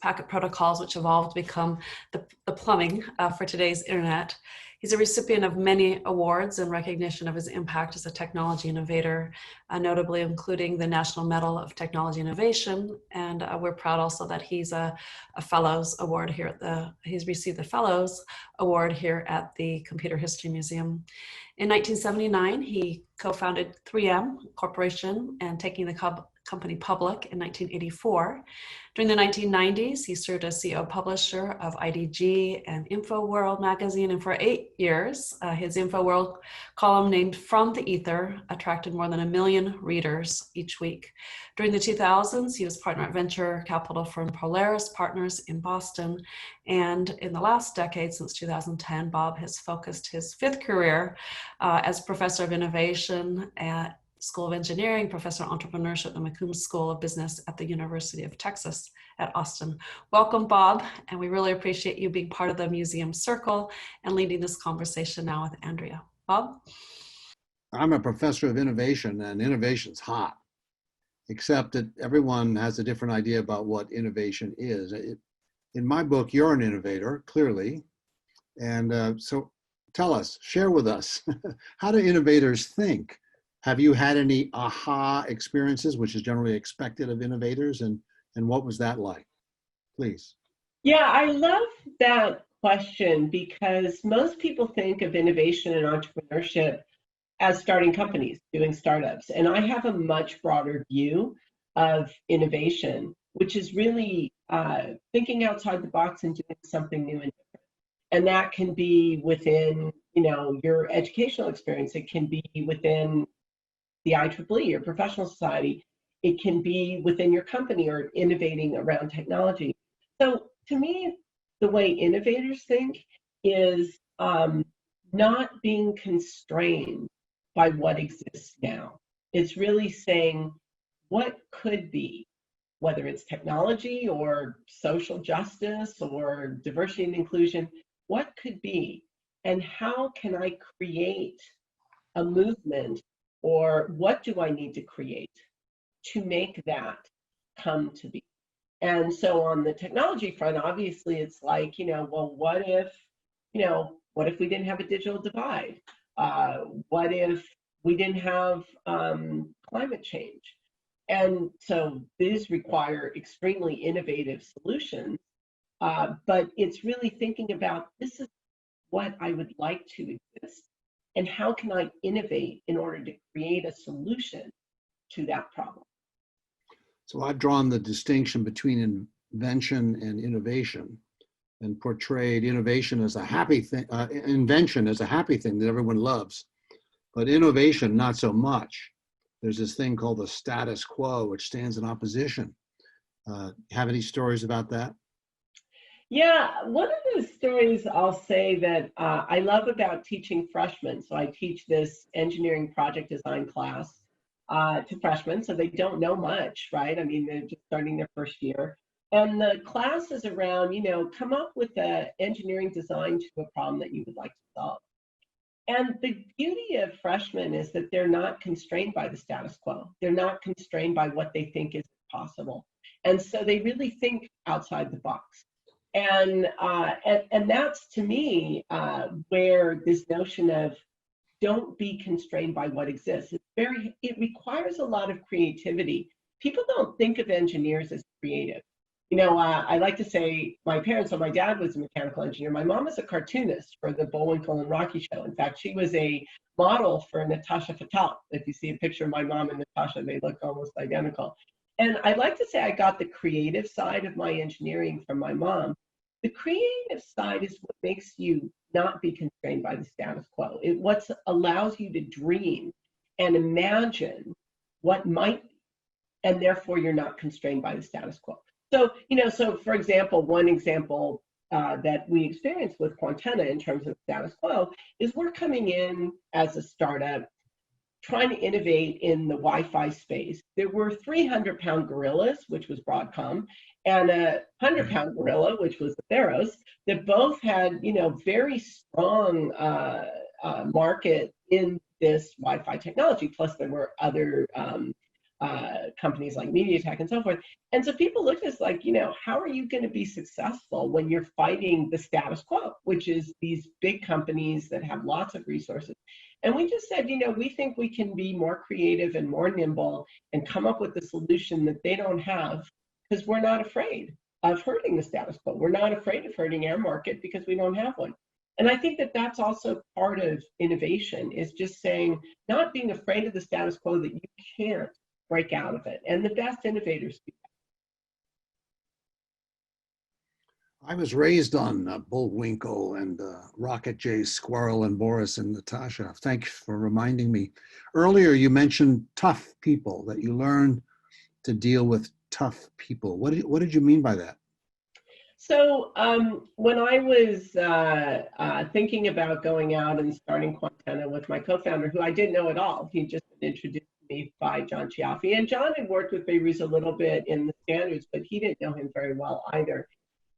packet protocols, which evolved to become the plumbing for today's internet. He's a recipient of many awards in recognition of his impact as a technology innovator, notably including the National Medal of Technology Innovation. And we're proud also that he's a Fellows Award here at he's received the Fellows Award here at the Computer History Museum. In 1979, he co-founded 3M Corporation, and taking the company public in 1984. During the 1990s, he served as CEO publisher of IDG and InfoWorld magazine, and for 8 years, his InfoWorld column named From the Ether attracted more than 1 million readers each week. During the 2000s, he was partner at venture capital firm Polaris Partners in Boston, and in the last decade, since 2010, Bob has focused his 5th career as professor of innovation at School of Engineering, professor of entrepreneurship at the McCombs School of Business at the University of Texas at Austin. Welcome, Bob, and we really appreciate you being part of the museum circle and leading this conversation now with Andrea. Bob? I'm a professor of innovation, and innovation's hot, except that everyone has a different idea about what innovation is. In my book, you're an innovator, clearly, and so tell us, share with us, how do innovators think? Have you had any aha experiences, which is generally expected of innovators, and what was that like? Please. Yeah, I love that question because most people think of innovation and entrepreneurship as starting companies, doing startups. And I have a much broader view of innovation, which is really thinking outside the box and doing something new and different. And that can be within, your educational experience. It can be within the IEEE, your professional society. It can be within your company or innovating around technology. So to me, the way innovators think is not being constrained by what exists now. It's really saying what could be, whether it's technology or social justice or diversity and inclusion, what could be, and how can I create a movement, or what do I need to create to make that come to be? And so on the technology front, obviously it's like, well, what if we didn't have a digital divide? What if we didn't have climate change? And so these require extremely innovative solutions, but it's really thinking about, this is what I would like to exist, and how can I innovate in order to create a solution to that problem? So I've drawn the distinction between invention and innovation, and portrayed innovation as a happy thing, invention as a happy thing that everyone loves, but innovation not so much. There's this thing called the status quo, which stands in opposition. Have any stories about that? Yeah, one of the stories I'll say that I love about teaching freshmen. So I teach this engineering project design class to freshmen, so they don't know much, right? I mean, they're just starting their first year. And the class is around, come up with an engineering design to a problem that you would like to solve. And the beauty of freshmen is that they're not constrained by the status quo. They're not constrained by what they think is possible. And so they really think outside the box. And that's, to me, where this notion of don't be constrained by what exists. It requires a lot of creativity. People don't think of engineers as creative. I like to say my dad was a mechanical engineer. My mom was a cartoonist for the Bullwinkle and Rocky show. In fact, she was a model for Natasha Fatale. If you see a picture of my mom and Natasha, they look almost identical. And I like to say I got the creative side of my engineering from my mom. The creative side is what makes you not be constrained by the status quo. What allows you to dream and imagine what might be, and therefore you're not constrained by the status quo. So, so for example, one example that we experienced with Quantenna in terms of status quo is we're coming in as a startup trying to innovate in the Wi-Fi space. There were 300-pound gorillas, which was Broadcom, and a 100-pound gorilla, which was the Theros, that both had, very strong market in this Wi-Fi technology. Plus, there were other companies like MediaTek and so forth. And so people looked at us like, how are you going to be successful when you're fighting the status quo, which is these big companies that have lots of resources? And we just said, we think we can be more creative and more nimble and come up with a solution that they don't have, because we're not afraid of hurting the status quo. We're not afraid of hurting our market because we don't have one. And I think that that's also part of innovation, is just saying, not being afraid of the status quo that you can't break out of it. And the best innovators do. I was raised on Bullwinkle and Rocket J, Squirrel, and Boris and Natasha. Thank you for reminding me. Earlier, you mentioned tough people, that you learned to deal with tough people. What did you mean by that? So when I was thinking about going out and starting Quantenna with my co-founder, who I didn't know at all, he just introduced me by John Chiaffi. And John had worked with Beirut a little bit in the standards, but he didn't know him very well either.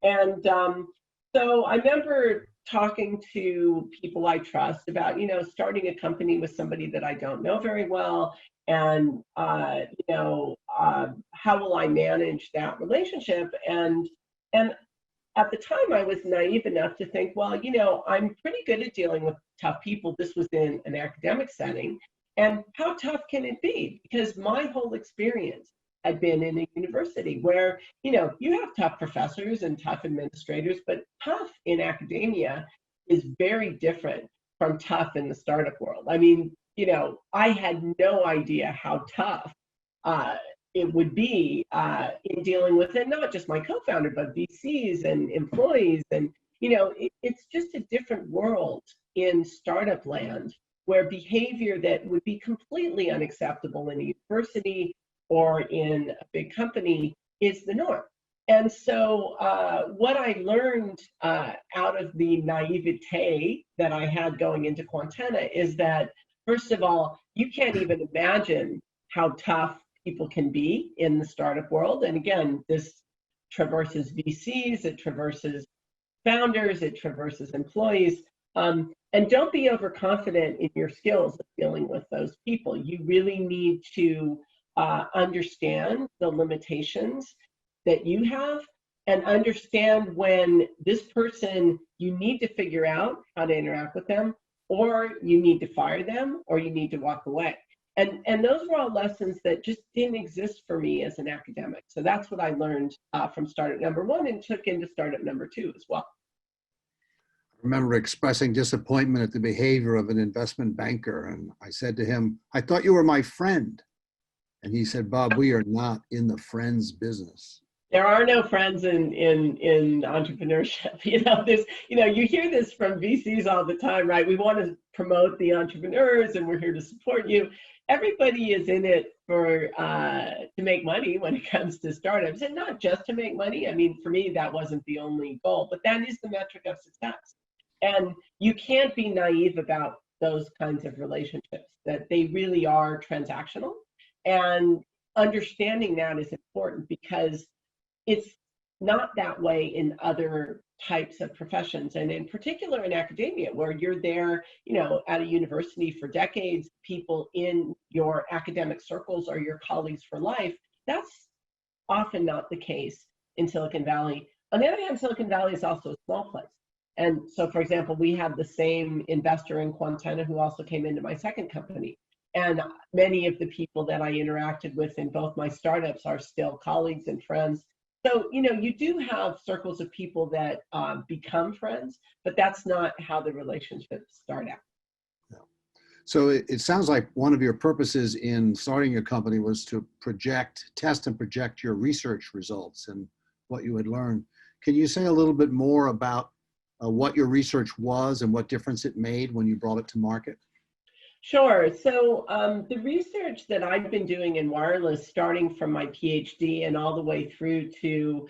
And so I remember talking to people I trust about, starting a company with somebody that I don't know very well. And, how will I manage that relationship? And at the time, I was naive enough to think, well, I'm pretty good at dealing with tough people. This was in an academic setting. And how tough can it be? Because my whole experience had been in a university where, you have tough professors and tough administrators, but tough in academia is very different from tough in the startup world. I mean, I had no idea how tough it would be in dealing with it, not just my co-founder, but VCs and employees. And, it's just a different world in startup land where behavior that would be completely unacceptable in a university or in a big company is the norm. And so what I learned out of the naivete that I had going into Quantenna is that, first of all, you can't even imagine how tough people can be in the startup world. And again, this traverses VCs, it traverses founders, it traverses employees. And don't be overconfident in your skills of dealing with those people. You really need to understand the limitations that you have and understand when this person, you need to figure out how to interact with them, or you need to fire them, or you need to walk away. And those were all lessons that just didn't exist for me as an academic. So that's what I learned from startup number one and took into startup number two as well. I remember expressing disappointment at the behavior of an investment banker. And I said to him, "I thought you were my friend." And he said, "Bob, we are not in the friends business." There are no friends in entrepreneurship. You hear this from VCs all the time, right? We want to promote the entrepreneurs and we're here to support you. Everybody is in it for to make money when it comes to startups, and not just to make money. I mean, for me, that wasn't the only goal, but that is the metric of success. And you can't be naive about those kinds of relationships, that they really are transactional. And understanding that is important because it's not that way in other types of professions, and in particular in academia, where you're there, at a university for decades, people in your academic circles are your colleagues for life. That's often not the case in Silicon Valley. On the other hand, Silicon Valley is also a small place. And so, for example, we have the same investor in Quantenna who also came into my second company. And many of the people that I interacted with in both my startups are still colleagues and friends. So, you do have circles of people that become friends, but that's not how the relationships start out. No. So it sounds like one of your purposes in starting your company was to test and project your research results and what you had learned. Can you say a little bit more about what your research was and what difference it made when you brought it to market? Sure. So the research that I've been doing in wireless, starting from my PhD and all the way through to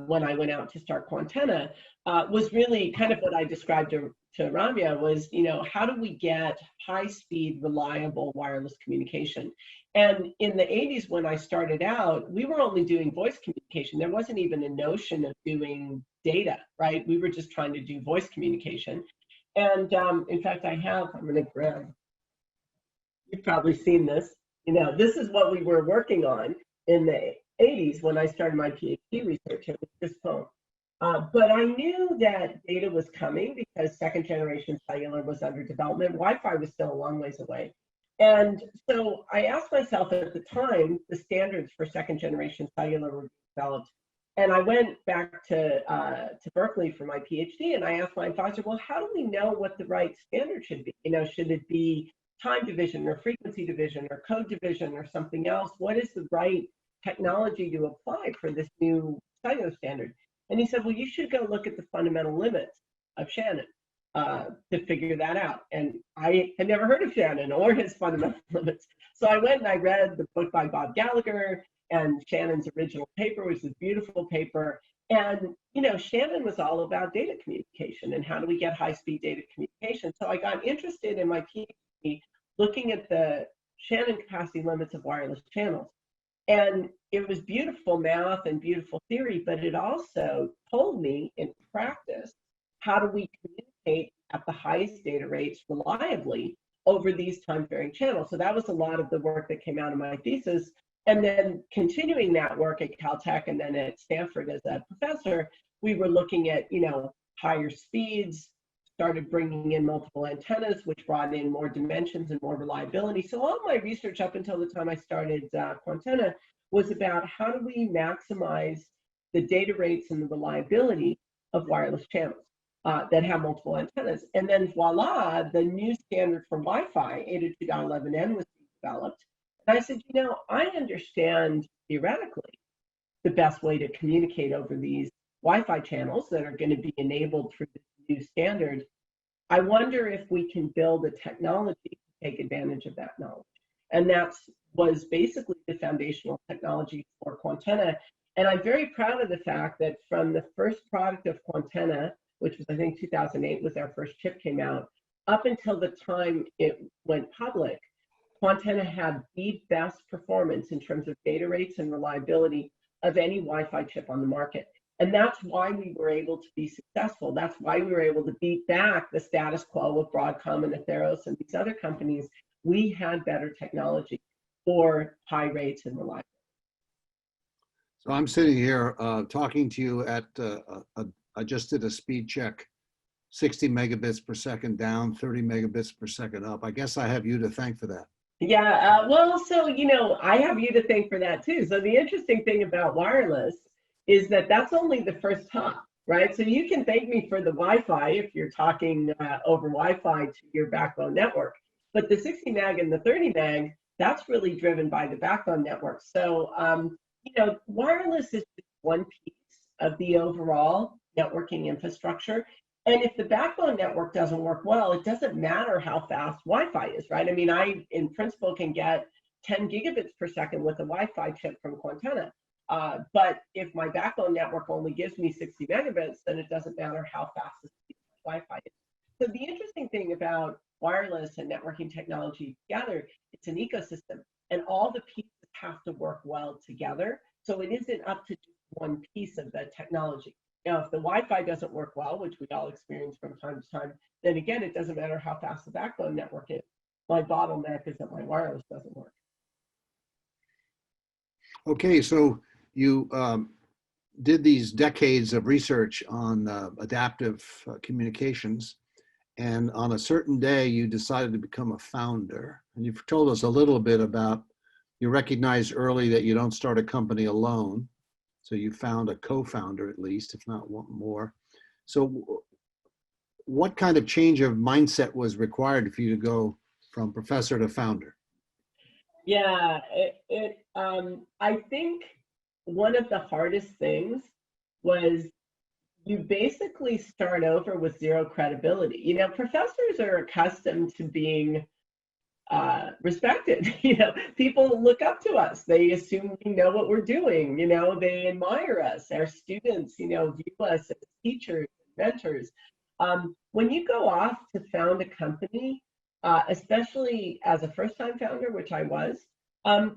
when I went out to start Quantenna, was really kind of what I described to Ramya was, how do we get high-speed, reliable wireless communication? And in the 80s, when I started out, we were only doing voice communication. There wasn't even a notion of doing data, right? We were just trying to do voice communication. And in fact, I'm going to grab, you've probably seen this. This is what we were working on in the 80s when I started my PhD research. It was this phone. But I knew that data was coming because second generation cellular was under development. Wi-Fi was still a long ways away. And so I asked myself at the time, the standards for second generation cellular were developed. And I went back to Berkeley for my PhD, and I asked my advisor, well, how do we know what the right standard should be? Should it be time division or frequency division or code division or something else? What is the right technology to apply for this new cellular standard? And he said, well, you should go look at the fundamental limits of Shannon to figure that out. And I had never heard of Shannon or his fundamental limits. So I went and I read the book by Bob Gallagher and Shannon's original paper, which is a beautiful paper. And, you know, Shannon was all about data communication and how do we get high-speed data communication. So I got interested in my PhD looking at the Shannon capacity limits of wireless channels. And it was beautiful math and beautiful theory, but it also told me in practice, how do we communicate at the highest data rates reliably over these time-varying channels? So that was a lot of the work that came out of my thesis. And then continuing that work at Caltech and then at Stanford as a professor, we were looking at, you know, higher speeds, started bringing in multiple antennas, which brought in more dimensions and more reliability. So all my research up until the time I started Quantenna was about how do we maximize the data rates and the reliability of wireless channels that have multiple antennas. And then voila, the new standard for Wi-Fi, 802.11n, was developed. And I said, you know, I understand theoretically the best way to communicate over these Wi-Fi channels that are going to be enabled through this new standard. I wonder if we can build a technology to take advantage of that knowledge. And that was basically the foundational technology for Quantenna. And I'm very proud of the fact that from the first product of Quantenna, which was, I think, 2008 was our first chip came out, up until the time it went public, Quantenna had the best performance in terms of data rates and reliability of any Wi-Fi chip on the market. And that's why we were able to be successful. That's why we were able to beat back the status quo of Broadcom and Atheros and these other companies. We had better technology for high rates and reliability. So I'm sitting here talking to you at, I just did a speed check, 60 megabits per second down, 30 megabits per second up. I guess I have you to thank for that. Yeah, well, so, you know, I have you to thank for that too. So the interesting thing about wireless is that that's only the first hop, right? So you can thank me for the Wi-Fi if you're talking over Wi-Fi to your backbone network. But the 60 meg and the 30 meg, that's really driven by the backbone network. So, you know, wireless is just one piece of the overall networking infrastructure. And if the backbone network doesn't work well, it doesn't matter how fast Wi-Fi is, right? I mean, I, in principle, can get 10 gigabits per second with a Wi-Fi chip from Quantenna. But if my backbone network only gives me 60 megabits, then it doesn't matter how fast the speed of Wi-Fi is. So the interesting thing about wireless and networking technology together, it's an ecosystem, and all the pieces have to work well together. So it isn't up to just one piece of the technology. Now, if the Wi-Fi doesn't work well, which we all experience from time to time, then again, it doesn't matter how fast the backbone network is. My bottleneck is that my wireless doesn't work. Okay, so you did these decades of research on adaptive communications, and on a certain day, you decided to become a founder. And you've told us a little bit about, you recognized early that you don't start a company alone. So you found a co-founder at least, if not one more. So what kind of change of mindset was required for you to go from professor to founder? Yeah, I think one of the hardest things was you basically start over with zero credibility. You know, professors are accustomed to being respected. You know, people look up to us. They assume we know what we're doing. You know, they admire us. Our students, you know, view us as teachers, mentors. When you go off to found a company, especially as a first-time founder, which I was,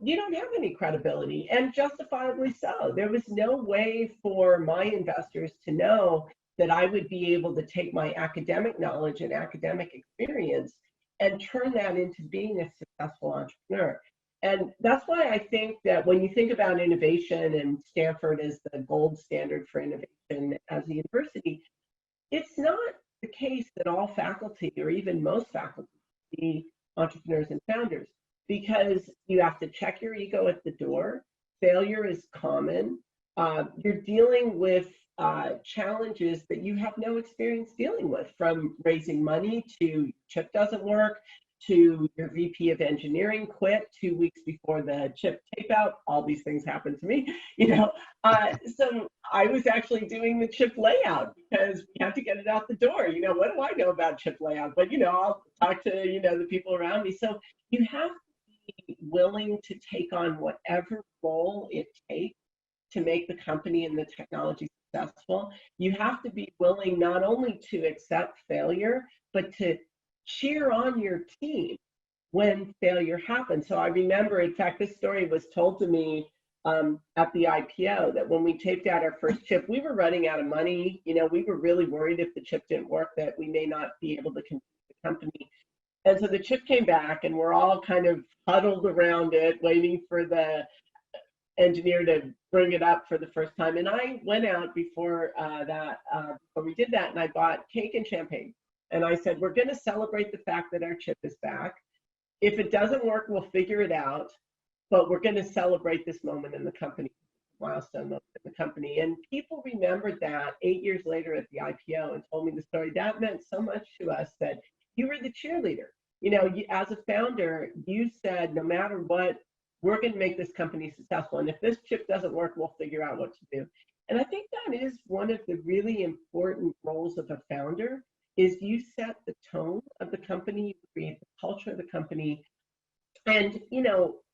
you don't have any credibility, and justifiably so. There was no way for my investors to know that I would be able to take my academic knowledge and academic experience and turn that into being a successful entrepreneur. And that's why I think that when you think about innovation and Stanford is the gold standard for innovation as a university, it's not the case that all faculty or even most faculty be entrepreneurs and founders, because you have to check your ego at the door. Failure is common. You're dealing with challenges that you have no experience dealing with, from raising money to chip doesn't work, to your VP of engineering quit 2 weeks before the chip tape out. All these things happened to me, so I was actually doing the chip layout because we had to get it out the door. What do I know about chip layout? But, I'll talk to, the people around me. So you have to be willing to take on whatever role it takes to make the company and the technology successful. You have to be willing not only to accept failure, but to cheer on your team when failure happens. So I remember, in fact, this story was told to me at the IPO, that when we taped out our first chip, we were running out of money. We were really worried if the chip didn't work that we may not be able to continue the company. And so the chip came back and we're all kind of huddled around it, waiting for the engineer to bring it up for the first time. And I went out before before we did that, and I bought cake and champagne. And I said, we're going to celebrate the fact that our chip is back. If it doesn't work, we'll figure it out. But we're going to celebrate this moment in the company, milestone moment in the company. And people remembered that 8 years later at the IPO and told me the story. That meant so much to us that you were the cheerleader. As a founder, you said, no matter what, we're going to make this company successful. And if this chip doesn't work, we'll figure out what to do. And I think that is one of the really important roles of a founder, is you set the tone of the company, you create the culture of the company. And,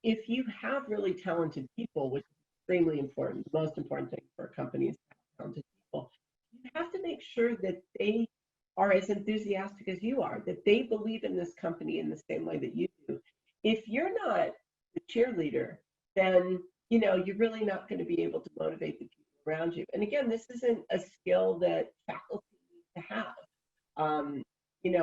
if you have really talented people, which is extremely important, the most important thing for a company is to have talented people, you have to make sure that they are as enthusiastic as you are, that they believe in this company in the same way that you do. If you're not the cheerleader, then, you're really not going to be able to motivate the people around you. And again, this isn't a skill that faculty need to have.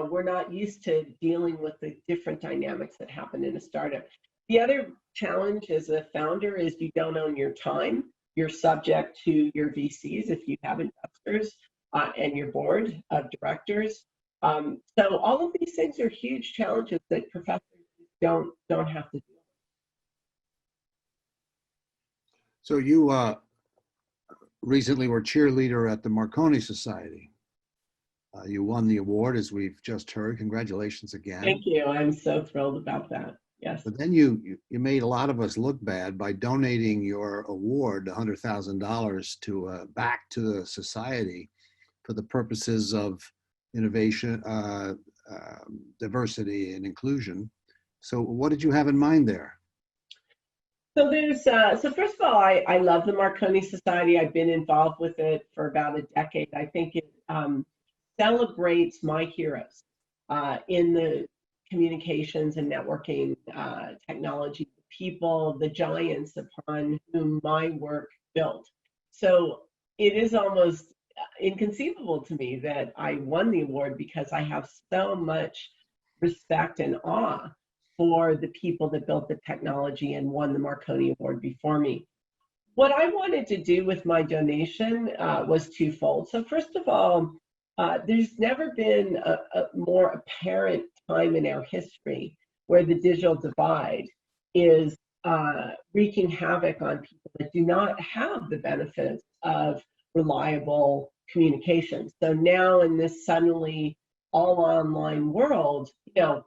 We're not used to dealing with the different dynamics that happen in a startup. The other challenge as a founder is you don't own your time. You're subject to your VCs if you have investors and your board of directors. So all of these things are huge challenges that professors don't have to deal with. So you recently were cheerleader at the Marconi Society. You won the award, as we've just heard. Congratulations again. Thank you. I'm so thrilled about that. Yes. But then you made a lot of us look bad by donating your award, $100,000, to back to the society for the purposes of innovation, diversity, and inclusion. So what did you have in mind there? So so first of all, I love the Marconi Society. I've been involved with it for about a decade. I think it celebrates my heroes in the communications and networking technology, people, the giants upon whom my work built. So it is almost inconceivable to me that I won the award, because I have so much respect and awe for the people that built the technology and won the Marconi Award before me. What I wanted to do with my donation was twofold. So first of all, there's never been a more apparent time in our history where the digital divide is wreaking havoc on people that do not have the benefits of reliable communication. So now in this suddenly all online world,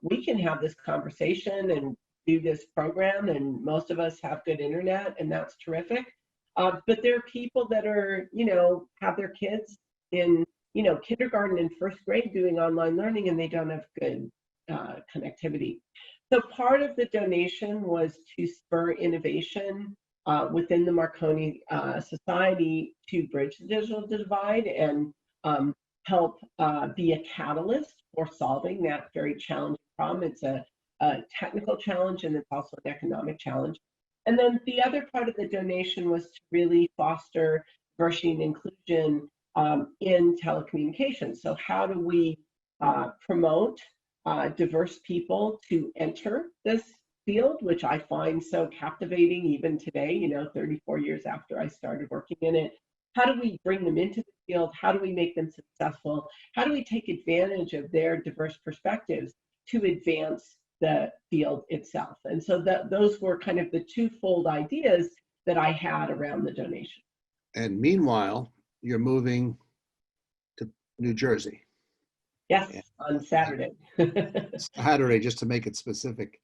we can have this conversation and do this program, and most of us have good internet, and that's terrific. But there are people that are, have their kids in, kindergarten and first grade doing online learning, and they don't have good connectivity. So part of the donation was to spur innovation within the Marconi Society to bridge the digital divide and help be a catalyst for solving that very challenging problem. It's a technical challenge, and it's also an economic challenge. And then the other part of the donation was to really foster diversity and inclusion in telecommunications. So how do we promote diverse people to enter this field, which I find so captivating even today, 34 years after I started working in it. How do we bring them into the field? How do we make them successful? How do we take advantage of their diverse perspectives to advance the field itself? And so those were kind of the twofold ideas that I had around the donation. And meanwhile, you're moving to New Jersey. Yes, on Saturday. Saturday, just to make it specific.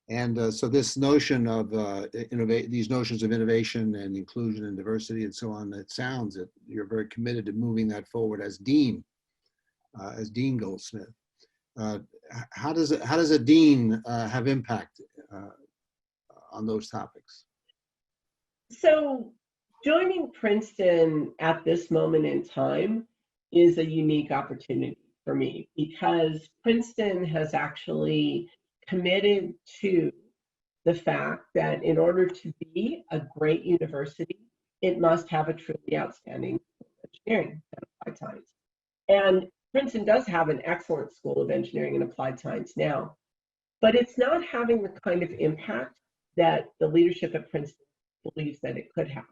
And so this notion of these notions of innovation and inclusion and diversity and so on, it sounds that you're very committed to moving that forward as Dean Goldsmith. How does a dean have impact on those topics? So joining Princeton at this moment in time is a unique opportunity for me, because Princeton has actually committed to the fact that in order to be a great university, it must have a truly outstanding engineering and applied science. And Princeton does have an excellent school of engineering and applied science now, but it's not having the kind of impact that the leadership at Princeton believes that it could have.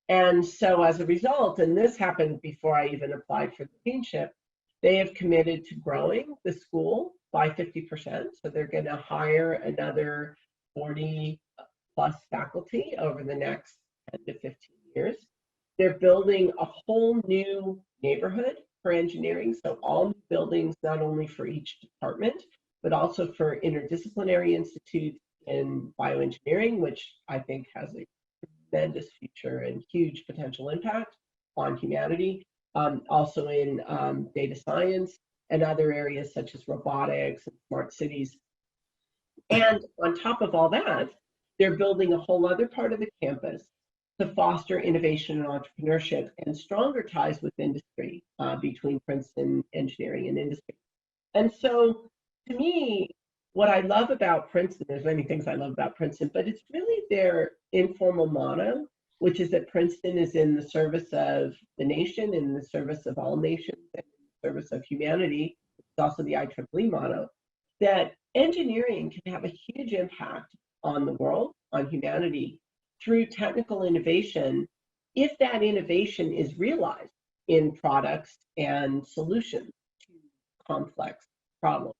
And so as a result, and this happened before I even applied for the deanship, they have committed to growing the school by 50%. So they're going to hire another 40 plus faculty over the next 10 to 15 years. They're building a whole new neighborhood for engineering. So all new buildings, not only for each department, but also for interdisciplinary institutes in bioengineering, which I think has a tremendous future and huge potential impact on humanity. Also in data science and other areas such as robotics and smart cities. And on top of all that, they're building a whole other part of the campus to foster innovation and entrepreneurship and stronger ties with industry between Princeton engineering and industry. And so to me, what I love about Princeton, there's many things I love about Princeton, but it's really their informal motto, which is that Princeton is in the service of the nation, in the service of all nations, and in the service of humanity. It's also the IEEE motto, that engineering can have a huge impact on the world, on humanity, through technical innovation, if that innovation is realized in products and solutions to complex problems.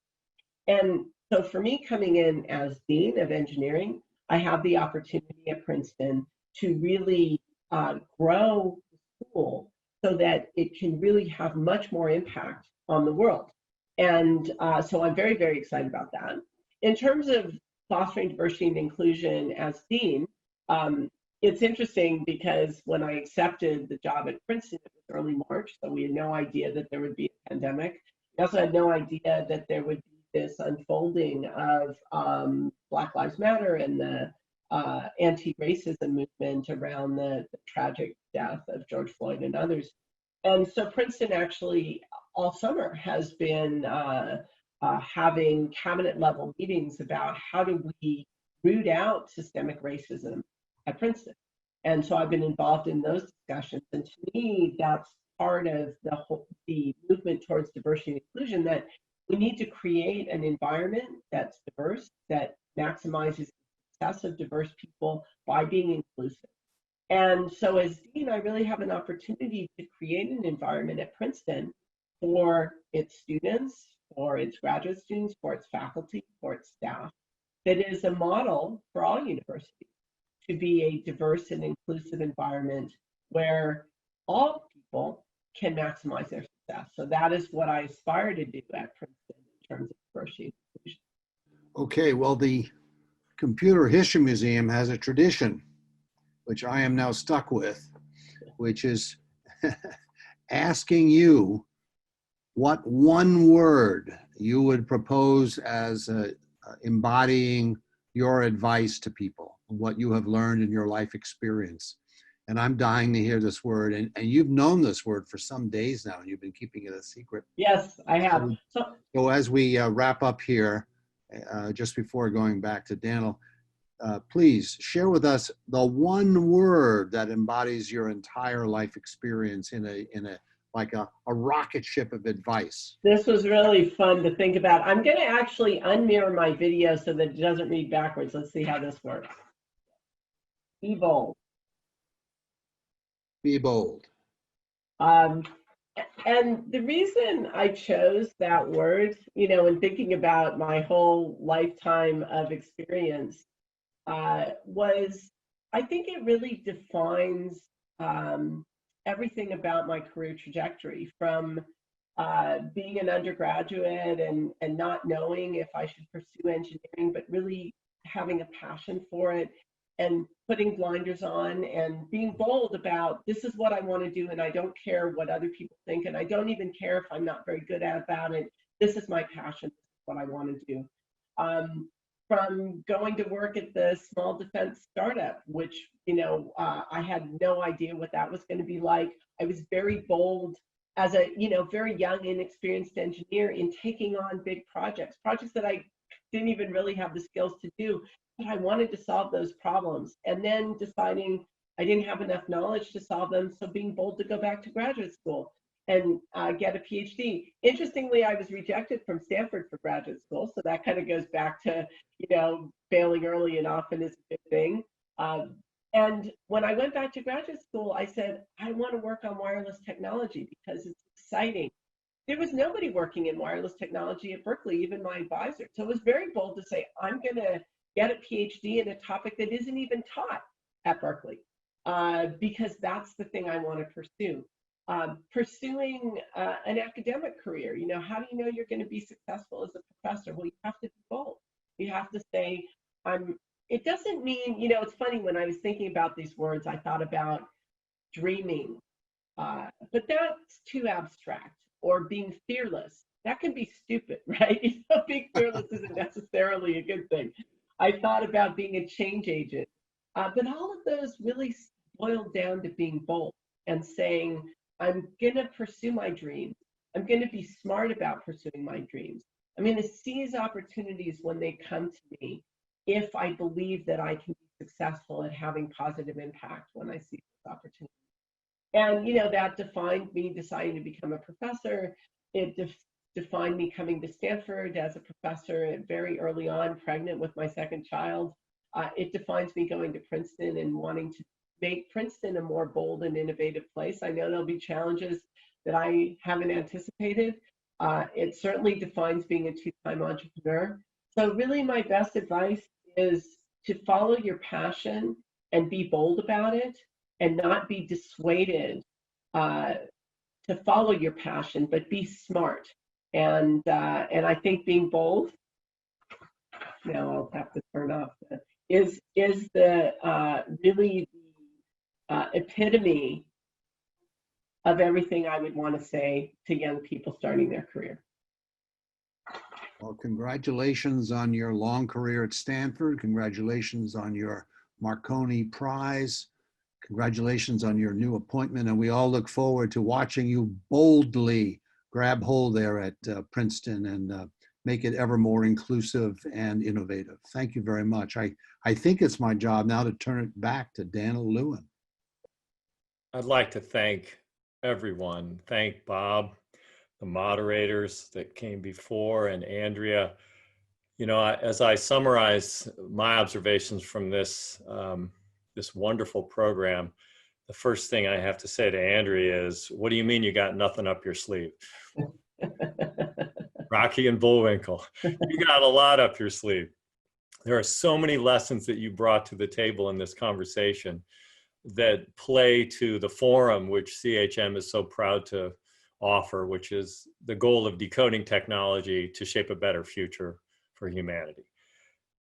And so for me, coming in as Dean of Engineering, I have the opportunity at Princeton to really grow the school so that it can really have much more impact on the world. And so I'm very, very excited about that. In terms of fostering diversity and inclusion as Dean, it's interesting because when I accepted the job at Princeton, it was early March, so we had no idea that there would be a pandemic. We also had no idea that there would be this unfolding of Black Lives Matter and the anti-racism movement around the tragic death of George Floyd and others. And so Princeton actually all summer has been having cabinet level meetings about how do we root out systemic racism at Princeton. And so I've been involved in those discussions. And to me, that's part of the movement towards diversity and inclusion, that we need to create an environment that's diverse, that maximizes the success of diverse people by being inclusive. And so as Dean, I really have an opportunity to create an environment at Princeton for its students, for its graduate students, for its faculty, for its staff, that is a model for all universities to be a diverse and inclusive environment where all people can maximize their success. So that is what I aspire to do at Princeton in terms of diversity and inclusion. Okay, well, the Computer History Museum has a tradition, which I am now stuck with, which is asking you what one word you would propose as embodying your advice to people, what you have learned in your life experience. And I'm dying to hear this word. And you've known this word for some days now, and you've been keeping it a secret. Yes, I have. So as we wrap up here, just before going back to Daniel, please share with us the one word that embodies your entire life experience in a like a rocket ship of advice. This was really fun to think about. I'm going to actually unmirror my video so that it doesn't read backwards. Let's see how this works. Be bold. Be bold. And the reason I chose that word, you know, in thinking about my whole lifetime of experience, was I think it really defines everything about my career trajectory, from being an undergraduate and not knowing if I should pursue engineering, but really having a passion for it and putting blinders on and being bold about this is what I want to do, and I don't care what other people think, and I don't even care if I'm not very good about it. This is my passion. This is what I want to do. From going to work at the small defense startup, which, I had no idea what that was going to be like. I was very bold as a, very young, inexperienced engineer in taking on big projects that I didn't even really have the skills to do, but I wanted to solve those problems. And then deciding I didn't have enough knowledge to solve them, so being bold to go back to graduate school and get a PhD. Interestingly, I was rejected from Stanford for graduate school, so that kind of goes back to, failing early and often is a good thing. And when I went back to graduate school, I said, I want to work on wireless technology because it's exciting. There was nobody working in wireless technology at Berkeley, even my advisor. So it was very bold to say, I'm going to get a PhD in a topic that isn't even taught at Berkeley, because that's the thing I want to pursue. Pursuing an academic career, how do you know you're going to be successful as a professor? Well, you have to be bold. You have to say, it doesn't mean, it's funny, when I was thinking about these words, I thought about dreaming, but that's too abstract. Or being fearless, that can be stupid, right? Being fearless isn't necessarily a good thing. I thought about being a change agent, but all of those really boiled down to being bold and saying, I'm gonna pursue my dreams. I'm gonna be smart about pursuing my dreams. I'm gonna seize opportunities when they come to me if I believe that I can be successful at having positive impact when I see those opportunities. And, that defined me deciding to become a professor. It defined me coming to Stanford as a professor very early on, pregnant with my second child. It defines me going to Princeton and wanting to make Princeton a more bold and innovative place. I know there'll be challenges that I haven't anticipated. It certainly defines being a two-time entrepreneur. So really my best advice is to follow your passion and be bold about it, and not be dissuaded to follow your passion, but be smart. And I think being bold, now I'll have to turn off, is the really the epitome of everything I would want to say to young people starting their career. Well, congratulations on your long career at Stanford. Congratulations on your Marconi Prize. Congratulations on your new appointment, and we all look forward to watching you boldly grab hold there at Princeton and make it ever more inclusive and innovative. Thank you very much. I think it's my job now to turn it back to Daniel Lewin. I'd like to thank everyone. Thank Bob, the moderators that came before, and Andrea. As I summarize my observations from this this wonderful program, the first thing I have to say to Andrea is, what do you mean you got nothing up your sleeve? Rocky and Bullwinkle, you got a lot up your sleeve. There are so many lessons that you brought to the table in this conversation that play to the forum, which CHM is so proud to offer, which is the goal of decoding technology to shape a better future for humanity.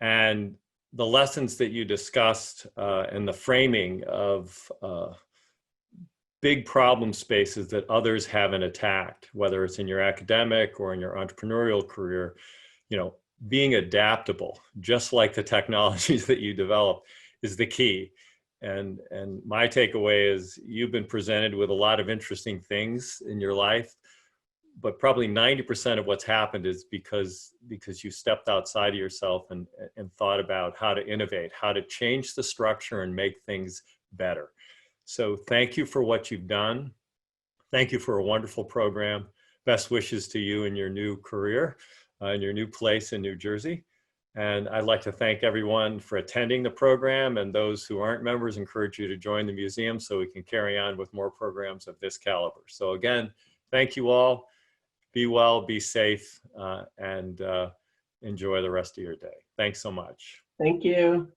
And the lessons that you discussed and the framing of big problem spaces that others haven't attacked, whether it's in your academic or in your entrepreneurial career, being adaptable, just like the technologies that you develop, is the key. And my takeaway is you've been presented with a lot of interesting things in your life, but probably 90% of what's happened is because you stepped outside of yourself and thought about how to innovate, how to change the structure and make things better. So thank you for what you've done. Thank you for a wonderful program. Best wishes to you in your new career, in your new place in New Jersey. And I'd like to thank everyone for attending the program, and those who aren't members, encourage you to join the museum so we can carry on with more programs of this caliber. So again, thank you all. Be well, be safe, and enjoy the rest of your day. Thanks so much. Thank you.